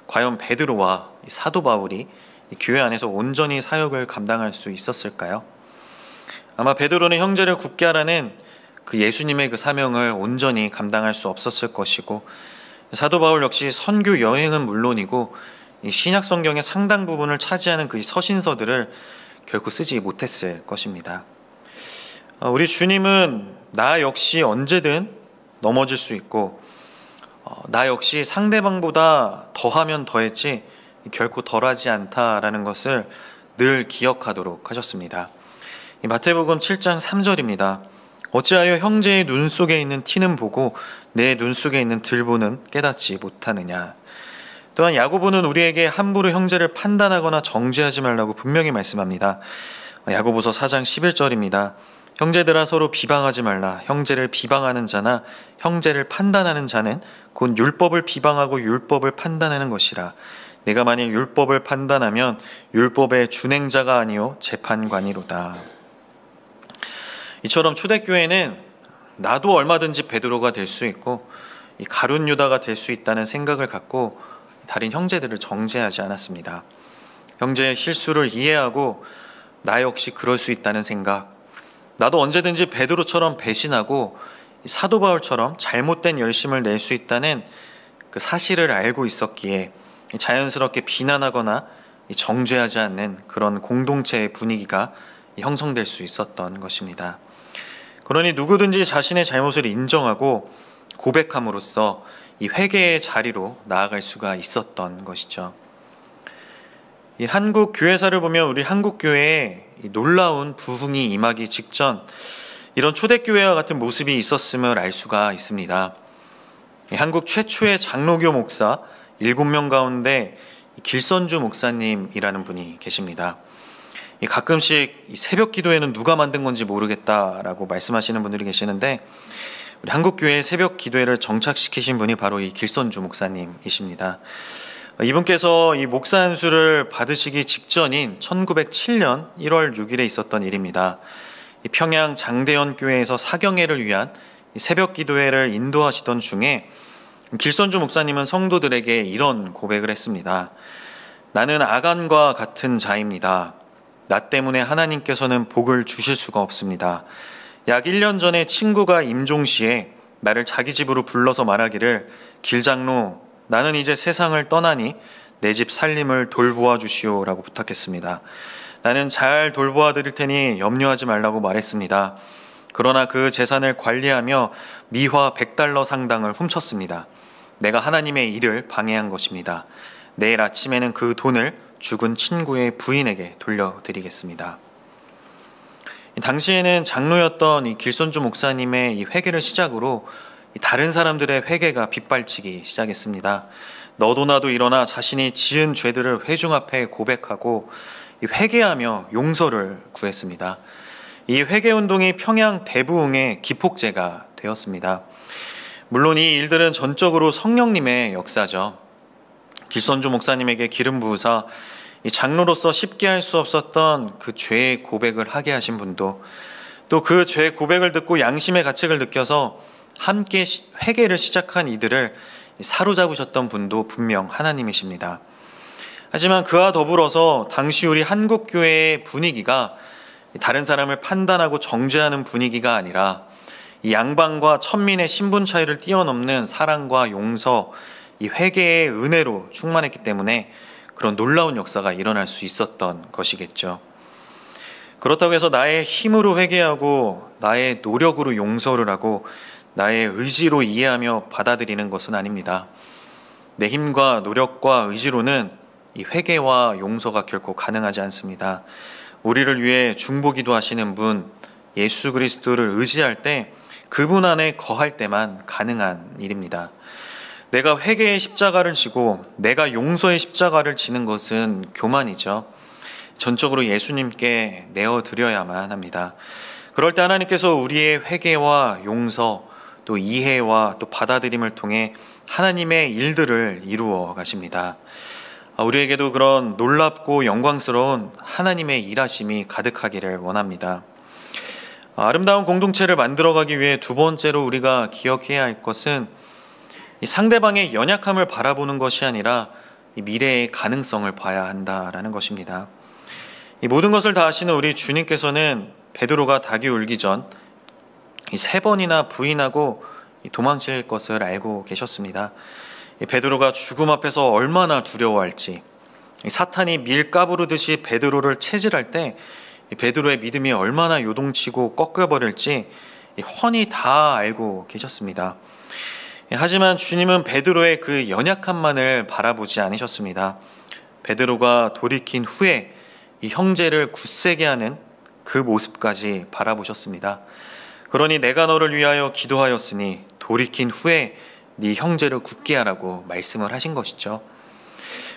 [SPEAKER 1] 과연 베드로와 사도 바울이 교회 안에서 온전히 사역을 감당할 수 있었을까요? 아마 베드로는 형제를 굳게 하라는 그 예수님의 그 사명을 온전히 감당할 수 없었을 것이고, 사도 바울 역시 선교 여행은 물론이고 이 신약 성경의 상당 부분을 차지하는 그 서신서들을 결코 쓰지 못했을 것입니다. 우리 주님은 나 역시 언제든 넘어질 수 있고 나 역시 상대방보다 더하면 더했지 결코 덜하지 않다라는 것을 늘 기억하도록 하셨습니다. 마태복음 7장 3절입니다. 어찌하여 형제의 눈 속에 있는 티는 보고 내 눈 속에 있는 들보는 깨닫지 못하느냐. 또한 야고보는 우리에게 함부로 형제를 판단하거나 정죄하지 말라고 분명히 말씀합니다. 야고보서 4장 11절입니다. 형제들아 서로 비방하지 말라. 형제를 비방하는 자나 형제를 판단하는 자는 곧 율법을 비방하고 율법을 판단하는 것이라. 내가 만일 율법을 판단하면 율법의 준행자가 아니요 재판관이로다. 이처럼 초대교회는 나도 얼마든지 베드로가 될 수 있고 이 가룟 유다가 될 수 있다는 생각을 갖고 다른 형제들을 정죄하지 않았습니다. 형제의 실수를 이해하고 나 역시 그럴 수 있다는 생각, 나도 언제든지 베드로처럼 배신하고 사도 바울처럼 잘못된 열심을 낼 수 있다는 그 사실을 알고 있었기에 자연스럽게 비난하거나 정죄하지 않는 그런 공동체의 분위기가 형성될 수 있었던 것입니다. 그러니 누구든지 자신의 잘못을 인정하고 고백함으로써 이 회개의 자리로 나아갈 수가 있었던 것이죠. 이 한국 교회사를 보면 우리 한국 교회에 놀라운 부흥이 임하기 직전 이런 초대교회와 같은 모습이 있었음을 알 수가 있습니다. 한국 최초의 장로교 목사 7명 가운데 길선주 목사님이라는 분이 계십니다. 가끔씩 새벽 기도회는 누가 만든 건지 모르겠다라고 말씀하시는 분들이 계시는데 우리 한국교회의 새벽 기도회를 정착시키신 분이 바로 이 길선주 목사님이십니다. 이분께서 이 목사 안수를 받으시기 직전인 1907년 1월 6일에 있었던 일입니다. 평양 장대현 교회에서 사경회를 위한 새벽 기도회를 인도하시던 중에 길선주 목사님은 성도들에게 이런 고백을 했습니다. 나는 아간과 같은 자입니다. 나 때문에 하나님께서는 복을 주실 수가 없습니다. 약 1년 전에 친구가 임종시에 나를 자기 집으로 불러서 말하기를 길장로 나는 이제 세상을 떠나니 내 집 살림을 돌보아 주시오라고 부탁했습니다. 나는 잘 돌보아 드릴 테니 염려하지 말라고 말했습니다. 그러나 그 재산을 관리하며 미화 100달러 상당을 훔쳤습니다. 내가 하나님의 일을 방해한 것입니다. 내일 아침에는 그 돈을 죽은 친구의 부인에게 돌려드리겠습니다. 당시에는 장로였던 이 길선주 목사님의 이 회개를 시작으로 다른 사람들의 회개가 빗발치기 시작했습니다. 너도 나도 일어나 자신이 지은 죄들을 회중 앞에 고백하고 회개하며 용서를 구했습니다. 이 회개운동이 평양 대부흥의 기폭제가 되었습니다. 물론 이 일들은 전적으로 성령님의 역사죠. 길선주 목사님에게 기름 부으사 이 장로로서 쉽게 할 수 없었던 그 죄의 고백을 하게 하신 분도, 또 그 죄의 고백을 듣고 양심의 가책을 느껴서 함께 회개를 시작한 이들을 사로잡으셨던 분도 분명 하나님이십니다. 하지만 그와 더불어서 당시 우리 한국교회의 분위기가 다른 사람을 판단하고 정죄하는 분위기가 아니라 이 양반과 천민의 신분 차이를 뛰어넘는 사랑과 용서, 이 회개의 은혜로 충만했기 때문에 그런 놀라운 역사가 일어날 수 있었던 것이겠죠. 그렇다고 해서 나의 힘으로 회개하고 나의 노력으로 용서를 하고 나의 의지로 이해하며 받아들이는 것은 아닙니다. 내 힘과 노력과 의지로는 이 회개와 용서가 결코 가능하지 않습니다. 우리를 위해 중보기도 하시는 분 예수 그리스도를 의지할 때 그분 안에 거할 때만 가능한 일입니다. 내가 회개의 십자가를 지고 내가 용서의 십자가를 지는 것은 교만이죠. 전적으로 예수님께 내어드려야만 합니다. 그럴 때 하나님께서 우리의 회개와 용서 또 이해와 또 받아들임을 통해 하나님의 일들을 이루어 가십니다. 우리에게도 그런 놀랍고 영광스러운 하나님의 일하심이 가득하기를 원합니다. 아름다운 공동체를 만들어가기 위해 두 번째로 우리가 기억해야 할 것은 이 상대방의 연약함을 바라보는 것이 아니라 이 미래의 가능성을 봐야 한다라는 것입니다. 이 모든 것을 다 아시는 우리 주님께서는 베드로가 닭이 울기 전 이 3번이나 부인하고 도망칠 것을 알고 계셨습니다. 베드로가 죽음 앞에서 얼마나 두려워할지, 사탄이 밀가부르듯이 베드로를 체질할 때 베드로의 믿음이 얼마나 요동치고 꺾여버릴지 훤히 다 알고 계셨습니다. 하지만 주님은 베드로의 그 연약함만을 바라보지 않으셨습니다. 베드로가 돌이킨 후에 이 형제를 굳세게 하는 그 모습까지 바라보셨습니다. 그러니 내가 너를 위하여 기도하였으니 돌이킨 후에 네 형제를 굳게 하라고 말씀을 하신 것이죠.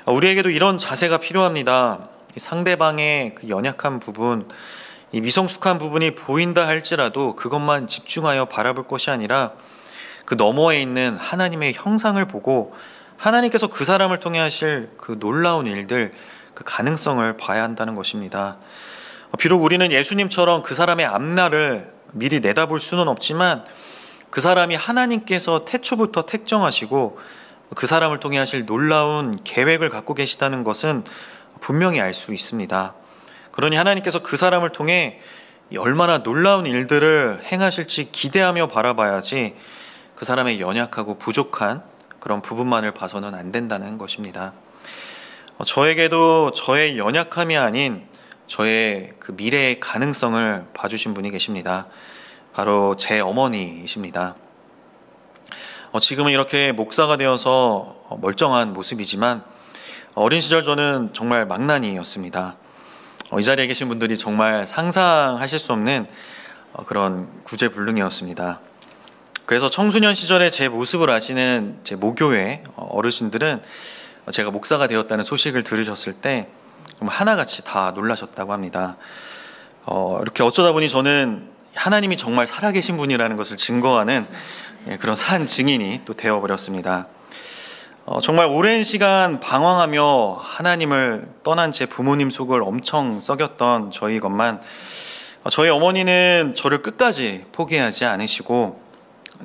[SPEAKER 1] 우리에게도 이런 자세가 필요합니다. 상대방의 그 연약한 부분, 이 미성숙한 부분이 보인다 할지라도 그것만 집중하여 바라볼 것이 아니라 그 너머에 있는 하나님의 형상을 보고 하나님께서 그 사람을 통해 하실 그 놀라운 일들, 그 가능성을 봐야 한다는 것입니다. 비록 우리는 예수님처럼 그 사람의 앞날을 미리 내다볼 수는 없지만 그 사람이 하나님께서 태초부터 택정하시고 그 사람을 통해 하실 놀라운 계획을 갖고 계시다는 것은 분명히 알 수 있습니다. 그러니 하나님께서 그 사람을 통해 얼마나 놀라운 일들을 행하실지 기대하며 바라봐야지 그 사람의 연약하고 부족한 그런 부분만을 봐서는 안 된다는 것입니다. 저에게도 저의 연약함이 아닌 저의 그 미래의 가능성을 봐주신 분이 계십니다. 바로 제 어머니이십니다. 지금은 이렇게 목사가 되어서 멀쩡한 모습이지만 어린 시절 저는 정말 망나니였습니다. 이 자리에 계신 분들이 정말 상상하실 수 없는 그런 구제불능이었습니다. 그래서 청소년 시절에 제 모습을 아시는 제 모교회 어르신들은 제가 목사가 되었다는 소식을 들으셨을 때 하나같이 다 놀라셨다고 합니다. 이렇게 어쩌다 보니 저는 하나님이 정말 살아계신 분이라는 것을 증거하는 그런 산 증인이 또 되어버렸습니다. 정말 오랜 시간 방황하며 하나님을 떠난 제 부모님 속을 엄청 썩였던 저희건만 저희 어머니는 저를 끝까지 포기하지 않으시고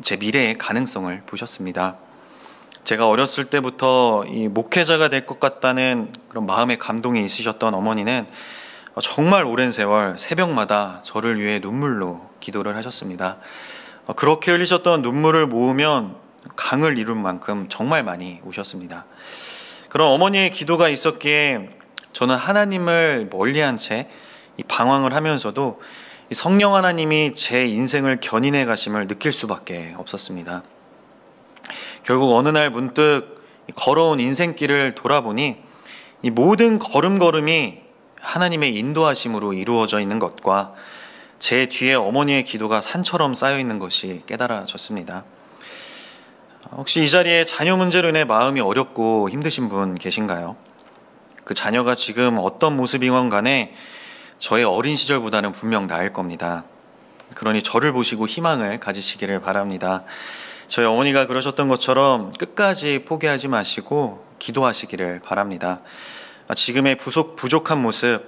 [SPEAKER 1] 제 미래의 가능성을 보셨습니다. 제가 어렸을 때부터 이 목회자가 될 것 같다는 그런 마음의 감동이 있으셨던 어머니는 정말 오랜 세월 새벽마다 저를 위해 눈물로 기도를 하셨습니다. 그렇게 흘리셨던 눈물을 모으면 강을 이룬 만큼 정말 많이 우셨습니다. 그런 어머니의 기도가 있었기에 저는 하나님을 멀리한 채 방황을 하면서도 성령 하나님이 제 인생을 견인해 가심을 느낄 수밖에 없었습니다. 결국 어느 날 문득 걸어온 인생길을 돌아보니 이 모든 걸음걸음이 하나님의 인도하심으로 이루어져 있는 것과 제 뒤에 어머니의 기도가 산처럼 쌓여 있는 것이 깨달아졌습니다. 혹시 이 자리에 자녀 문제로 인해 마음이 어렵고 힘드신 분 계신가요? 그 자녀가 지금 어떤 모습이건 간에 저의 어린 시절보다는 분명 나을 겁니다. 그러니 저를 보시고 희망을 가지시기를 바랍니다. 저희 어머니가 그러셨던 것처럼 끝까지 포기하지 마시고 기도하시기를 바랍니다. 지금의 부족한 모습,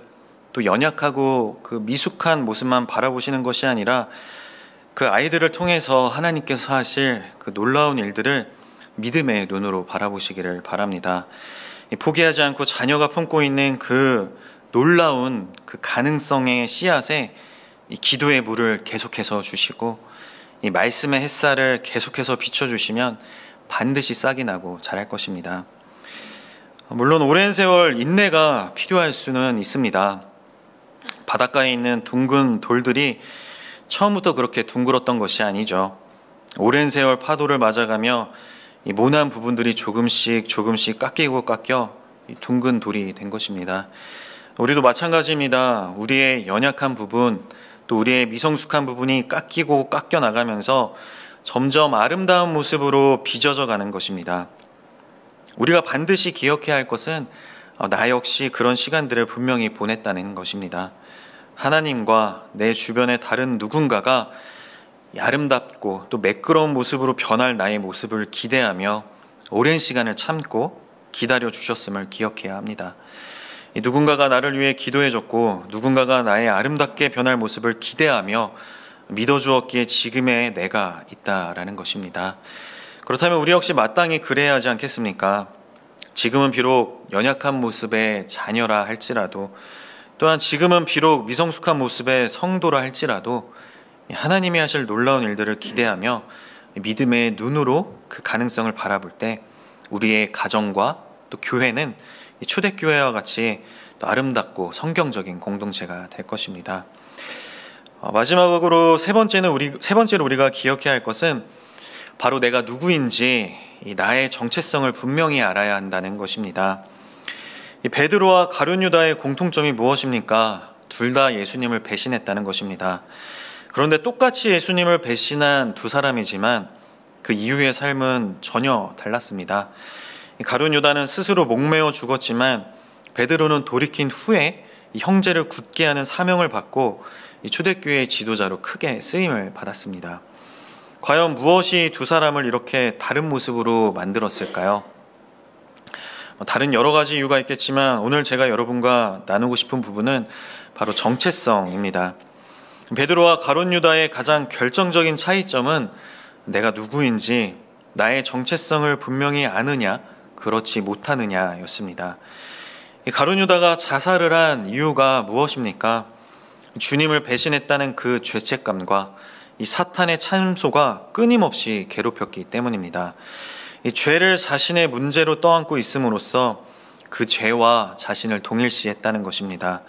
[SPEAKER 1] 또 연약하고 그 미숙한 모습만 바라보시는 것이 아니라 그 아이들을 통해서 하나님께서 하실 그 놀라운 일들을 믿음의 눈으로 바라보시기를 바랍니다. 포기하지 않고 자녀가 품고 있는 그 놀라운 그 가능성의 씨앗에 이 기도의 물을 계속해서 주시고 이 말씀의 햇살을 계속해서 비춰주시면 반드시 싹이 나고 자랄 것입니다. 물론 오랜 세월 인내가 필요할 수는 있습니다. 바닷가에 있는 둥근 돌들이 처음부터 그렇게 둥글었던 것이 아니죠. 오랜 세월 파도를 맞아가며 이 모난 부분들이 조금씩 깎여 이 둥근 돌이 된 것입니다. 우리도 마찬가지입니다. 우리의 연약한 부분, 또 우리의 미성숙한 부분이 깎여 나가면서 점점 아름다운 모습으로 빚어져 가는 것입니다. 우리가 반드시 기억해야 할 것은 나 역시 그런 시간들을 분명히 보냈다는 것입니다. 하나님과 내 주변의 다른 누군가가 아름답고 또 매끄러운 모습으로 변할 나의 모습을 기대하며 오랜 시간을 참고 기다려 주셨음을 기억해야 합니다. 누군가가 나를 위해 기도해줬고 누군가가 나의 아름답게 변할 모습을 기대하며 믿어주었기에 지금의 내가 있다라는 것입니다. 그렇다면 우리 역시 마땅히 그래야 하지 않겠습니까? 지금은 비록 연약한 모습의 자녀라 할지라도, 또한 지금은 비록 미성숙한 모습의 성도라 할지라도 하나님이 하실 놀라운 일들을 기대하며 믿음의 눈으로 그 가능성을 바라볼 때 우리의 가정과 또 교회는 초대교회와 같이 또 아름답고 성경적인 공동체가 될 것입니다. 마지막으로 세 번째로 우리가 기억해야 할 것은 바로 내가 누구인지 나의 정체성을 분명히 알아야 한다는 것입니다. 이 베드로와 가룟 유다의 공통점이 무엇입니까? 둘 다 예수님을 배신했다는 것입니다. 그런데 똑같이 예수님을 배신한 두 사람이지만 그 이후의 삶은 전혀 달랐습니다. 가룟 유다는 스스로 목매어 죽었지만 베드로는 돌이킨 후에 이 형제를 굳게 하는 사명을 받고 이 초대교회의 지도자로 크게 쓰임을 받았습니다. 과연 무엇이 두 사람을 이렇게 다른 모습으로 만들었을까요? 다른 여러 가지 이유가 있겠지만 오늘 제가 여러분과 나누고 싶은 부분은 바로 정체성입니다. 베드로와 가룟 유다의 가장 결정적인 차이점은 내가 누구인지 나의 정체성을 분명히 아느냐 그렇지 못하느냐였습니다. 가룟 유다가 자살을 한 이유가 무엇입니까? 주님을 배신했다는 그 죄책감과 이 사탄의 참소가 끊임없이 괴롭혔기 때문입니다. 이 죄를 자신의 문제로 떠안고 있음으로써 그 죄와 자신을 동일시했다는 것입니다.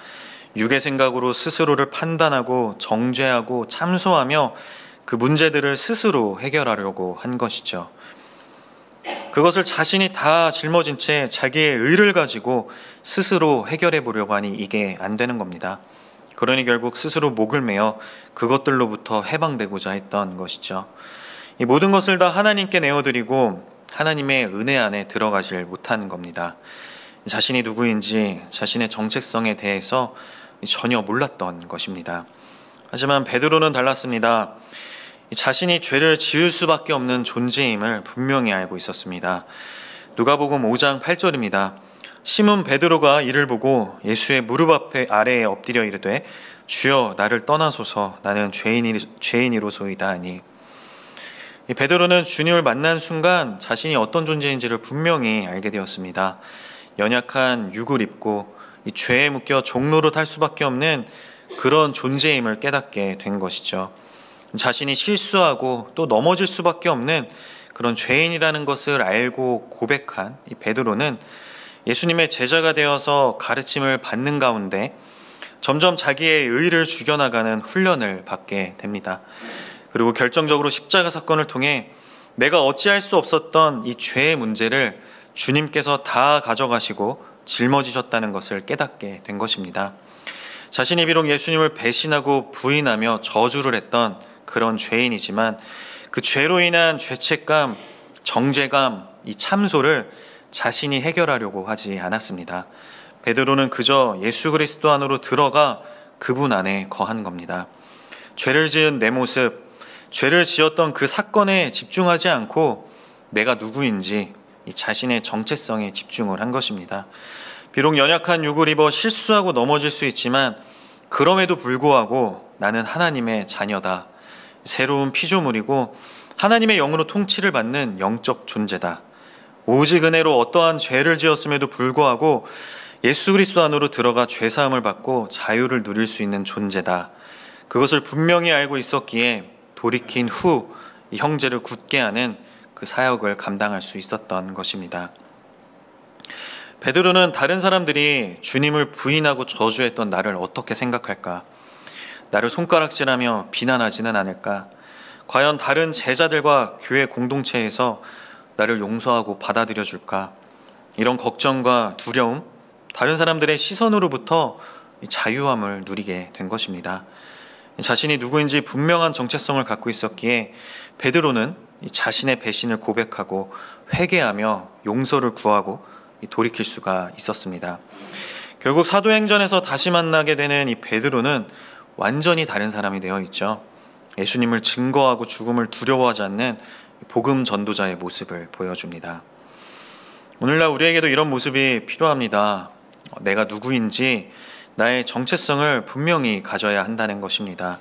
[SPEAKER 1] 육의 생각으로 스스로를 판단하고 정죄하고 참소하며 그 문제들을 스스로 해결하려고 한 것이죠. 그것을 자신이 다 짊어진 채 자기의 의를 가지고 스스로 해결해 보려고 하니 이게 안 되는 겁니다. 그러니 결국 스스로 목을 매어 그것들로부터 해방되고자 했던 것이죠. 이 모든 것을 다 하나님께 내어드리고 하나님의 은혜 안에 들어가질 못한 겁니다. 자신이 누구인지 자신의 정체성에 대해서 전혀 몰랐던 것입니다. 하지만 베드로는 달랐습니다. 자신이 죄를 지을 수밖에 없는 존재임을 분명히 알고 있었습니다. 누가복음 5장 8절입니다. 시몬 베드로가 이를 보고 예수의 무릎 아래에 엎드려 이르되 주여 나를 떠나소서 나는 죄인이로소이다 하니. 베드로는 주님을 만난 순간 자신이 어떤 존재인지를 분명히 알게 되었습니다. 연약한 육을 입고 이 죄에 묶여 종로로 탈 수밖에 없는 그런 존재임을 깨닫게 된 것이죠. 자신이 실수하고 또 넘어질 수밖에 없는 그런 죄인이라는 것을 알고 고백한 이 베드로는 예수님의 제자가 되어서 가르침을 받는 가운데 점점 자기의 의를 죽여나가는 훈련을 받게 됩니다. 그리고 결정적으로 십자가 사건을 통해 내가 어찌할 수 없었던 이 죄의 문제를 주님께서 다 가져가시고 짊어지셨다는 것을 깨닫게 된 것입니다. 자신이 비록 예수님을 배신하고 부인하며 저주를 했던 그런 죄인이지만 그 죄로 인한 죄책감, 정죄감, 이 참소를 자신이 해결하려고 하지 않았습니다. 베드로는 그저 예수 그리스도 안으로 들어가 그분 안에 거한 겁니다. 죄를 지은 내 모습, 죄를 지었던 그 사건에 집중하지 않고 내가 누구인지 이 자신의 정체성에 집중을 한 것입니다. 비록 연약한 육을 입어 실수하고 넘어질 수 있지만 그럼에도 불구하고 나는 하나님의 자녀다. 새로운 피조물이고 하나님의 영으로 통치를 받는 영적 존재다. 오직 은혜로 어떠한 죄를 지었음에도 불구하고 예수 그리스도 안으로 들어가 죄사함을 받고 자유를 누릴 수 있는 존재다. 그것을 분명히 알고 있었기에 돌이킨 후 이 형제를 굳게 하는 그 사역을 감당할 수 있었던 것입니다. 베드로는 다른 사람들이 주님을 부인하고 저주했던 나를 어떻게 생각할까? 나를 손가락질하며 비난하지는 않을까? 과연 다른 제자들과 교회 공동체에서 나를 용서하고 받아들여 줄까? 이런 걱정과 두려움, 다른 사람들의 시선으로부터 자유함을 누리게 된 것입니다. 자신이 누구인지 분명한 정체성을 갖고 있었기에 베드로는 자신의 배신을 고백하고 회개하며 용서를 구하고 돌이킬 수가 있었습니다. 결국 사도행전에서 다시 만나게 되는 이 베드로는 완전히 다른 사람이 되어 있죠. 예수님을 증거하고 죽음을 두려워하지 않는 복음 전도자의 모습을 보여줍니다. 오늘날 우리에게도 이런 모습이 필요합니다. 내가 누구인지 나의 정체성을 분명히 가져야 한다는 것입니다.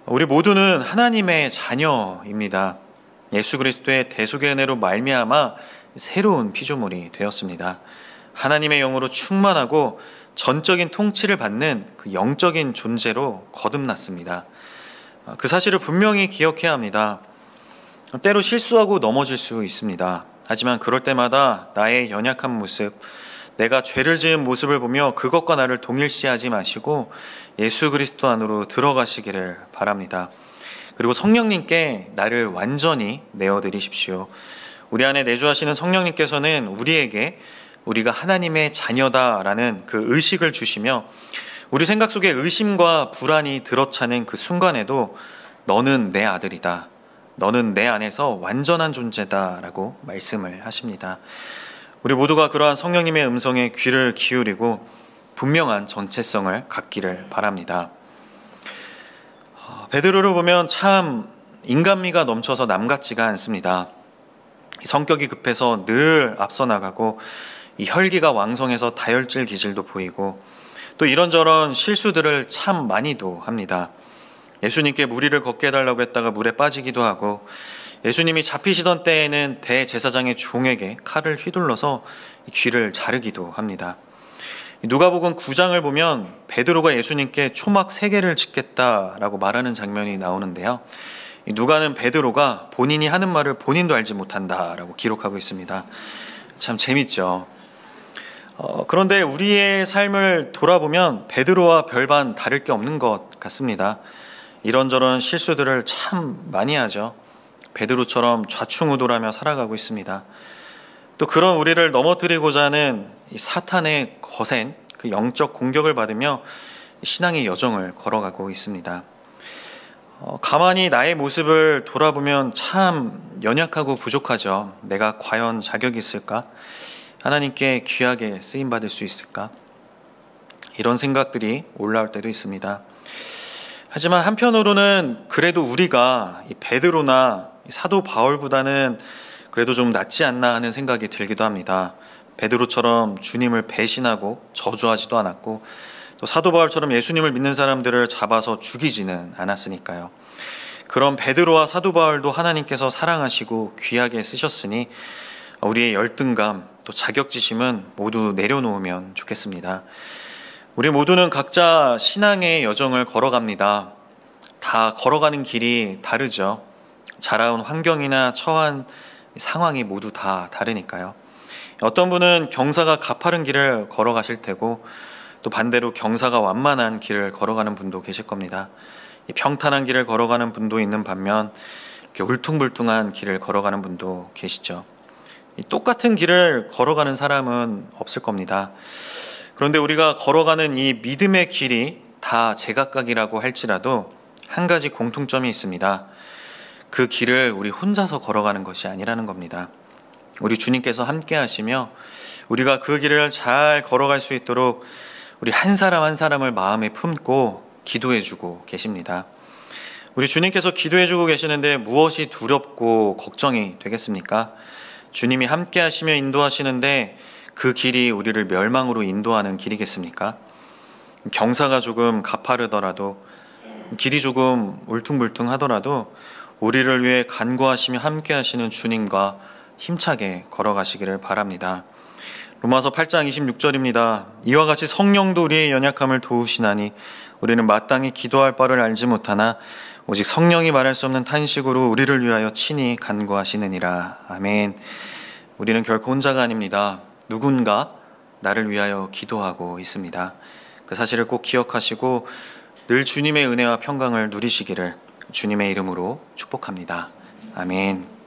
[SPEAKER 1] 우리 모두는 하나님의 자녀입니다. 예수 그리스도의 대속의 은혜로 말미암아 새로운 피조물이 되었습니다. 하나님의 영으로 충만하고 전적인 통치를 받는 그 영적인 존재로 거듭났습니다. 그 사실을 분명히 기억해야 합니다. 때로 실수하고 넘어질 수 있습니다. 하지만 그럴 때마다 나의 연약한 모습, 내가 죄를 지은 모습을 보며 그것과 나를 동일시하지 마시고 예수 그리스도 안으로 들어가시기를 바랍니다. 그리고 성령님께 나를 완전히 내어드리십시오. 우리 안에 내주하시는 성령님께서는 우리에게 우리가 하나님의 자녀다라는 그 의식을 주시며 우리 생각 속에 의심과 불안이 들어차는 그 순간에도 너는 내 아들이다. 너는 내 안에서 완전한 존재다라고 말씀을 하십니다. 우리 모두가 그러한 성령님의 음성에 귀를 기울이고 분명한 정체성을 갖기를 바랍니다. 베드로를 보면 참 인간미가 넘쳐서 남 같지가 않습니다. 성격이 급해서 늘 앞서 나가고 이 혈기가 왕성해서 다혈질 기질도 보이고 또 이런저런 실수들을 참 많이도 합니다. 예수님께 무리를 걷게 해달라고 했다가 물에 빠지기도 하고 예수님이 잡히시던 때에는 대제사장의 종에게 칼을 휘둘러서 귀를 자르기도 합니다. 누가복음 9장을 보면 베드로가 예수님께 초막 3개를 짓겠다라고 말하는 장면이 나오는데요. 누가는 베드로가 본인이 하는 말을 본인도 알지 못한다라고 기록하고 있습니다. 참 재밌죠. 그런데 우리의 삶을 돌아보면 베드로와 별반 다를 게 없는 것 같습니다. 이런저런 실수들을 참 많이 하죠. 베드로처럼 좌충우돌하며 살아가고 있습니다. 또 그런 우리를 넘어뜨리고자 하는 이 사탄의 거센 그 영적 공격을 받으며 신앙의 여정을 걸어가고 있습니다. 가만히 나의 모습을 돌아보면 참 연약하고 부족하죠. 내가 과연 자격이 있을까? 하나님께 귀하게 쓰임받을 수 있을까? 이런 생각들이 올라올 때도 있습니다. 하지만 한편으로는 그래도 우리가 이 베드로나 사도 바울보다는 그래도 좀 낫지 않나 하는 생각이 들기도 합니다. 베드로처럼 주님을 배신하고 저주하지도 않았고 또 사도 바울처럼 예수님을 믿는 사람들을 잡아서 죽이지는 않았으니까요. 그런 베드로와 사도 바울도 하나님께서 사랑하시고 귀하게 쓰셨으니 우리의 열등감 또 자격지심은 모두 내려놓으면 좋겠습니다. 우리 모두는 각자 신앙의 여정을 걸어갑니다. 다 걸어가는 길이 다르죠. 자라온 환경이나 처한 상황이 모두 다 다르니까요. 어떤 분은 경사가 가파른 길을 걸어가실 테고 또 반대로 경사가 완만한 길을 걸어가는 분도 계실 겁니다. 평탄한 길을 걸어가는 분도 있는 반면 이렇게 울퉁불퉁한 길을 걸어가는 분도 계시죠. 똑같은 길을 걸어가는 사람은 없을 겁니다. 그런데 우리가 걸어가는 이 믿음의 길이 다 제각각이라고 할지라도 한 가지 공통점이 있습니다. 그 길을 우리 혼자서 걸어가는 것이 아니라는 겁니다. 우리 주님께서 함께 하시며 우리가 그 길을 잘 걸어갈 수 있도록 우리 한 사람 한 사람을 마음에 품고 기도해주고 계십니다. 우리 주님께서 기도해주고 계시는데 무엇이 두렵고 걱정이 되겠습니까? 주님이 함께 하시며 인도하시는데 그 길이 우리를 멸망으로 인도하는 길이겠습니까? 경사가 조금 가파르더라도 길이 조금 울퉁불퉁하더라도 우리를 위해 간구하시며 함께 하시는 주님과 힘차게 걸어가시기를 바랍니다. 로마서 8장 26절입니다. 이와 같이 성령도 우리의 연약함을 도우시나니 우리는 마땅히 기도할 바를 알지 못하나 오직 성령이 말할 수 없는 탄식으로 우리를 위하여 친히 간구하시느니라. 아멘. 우리는 결코 혼자가 아닙니다. 누군가 나를 위하여 기도하고 있습니다. 그 사실을 꼭 기억하시고 늘 주님의 은혜와 평강을 누리시기를 주님의 이름으로 축복합니다. 아멘.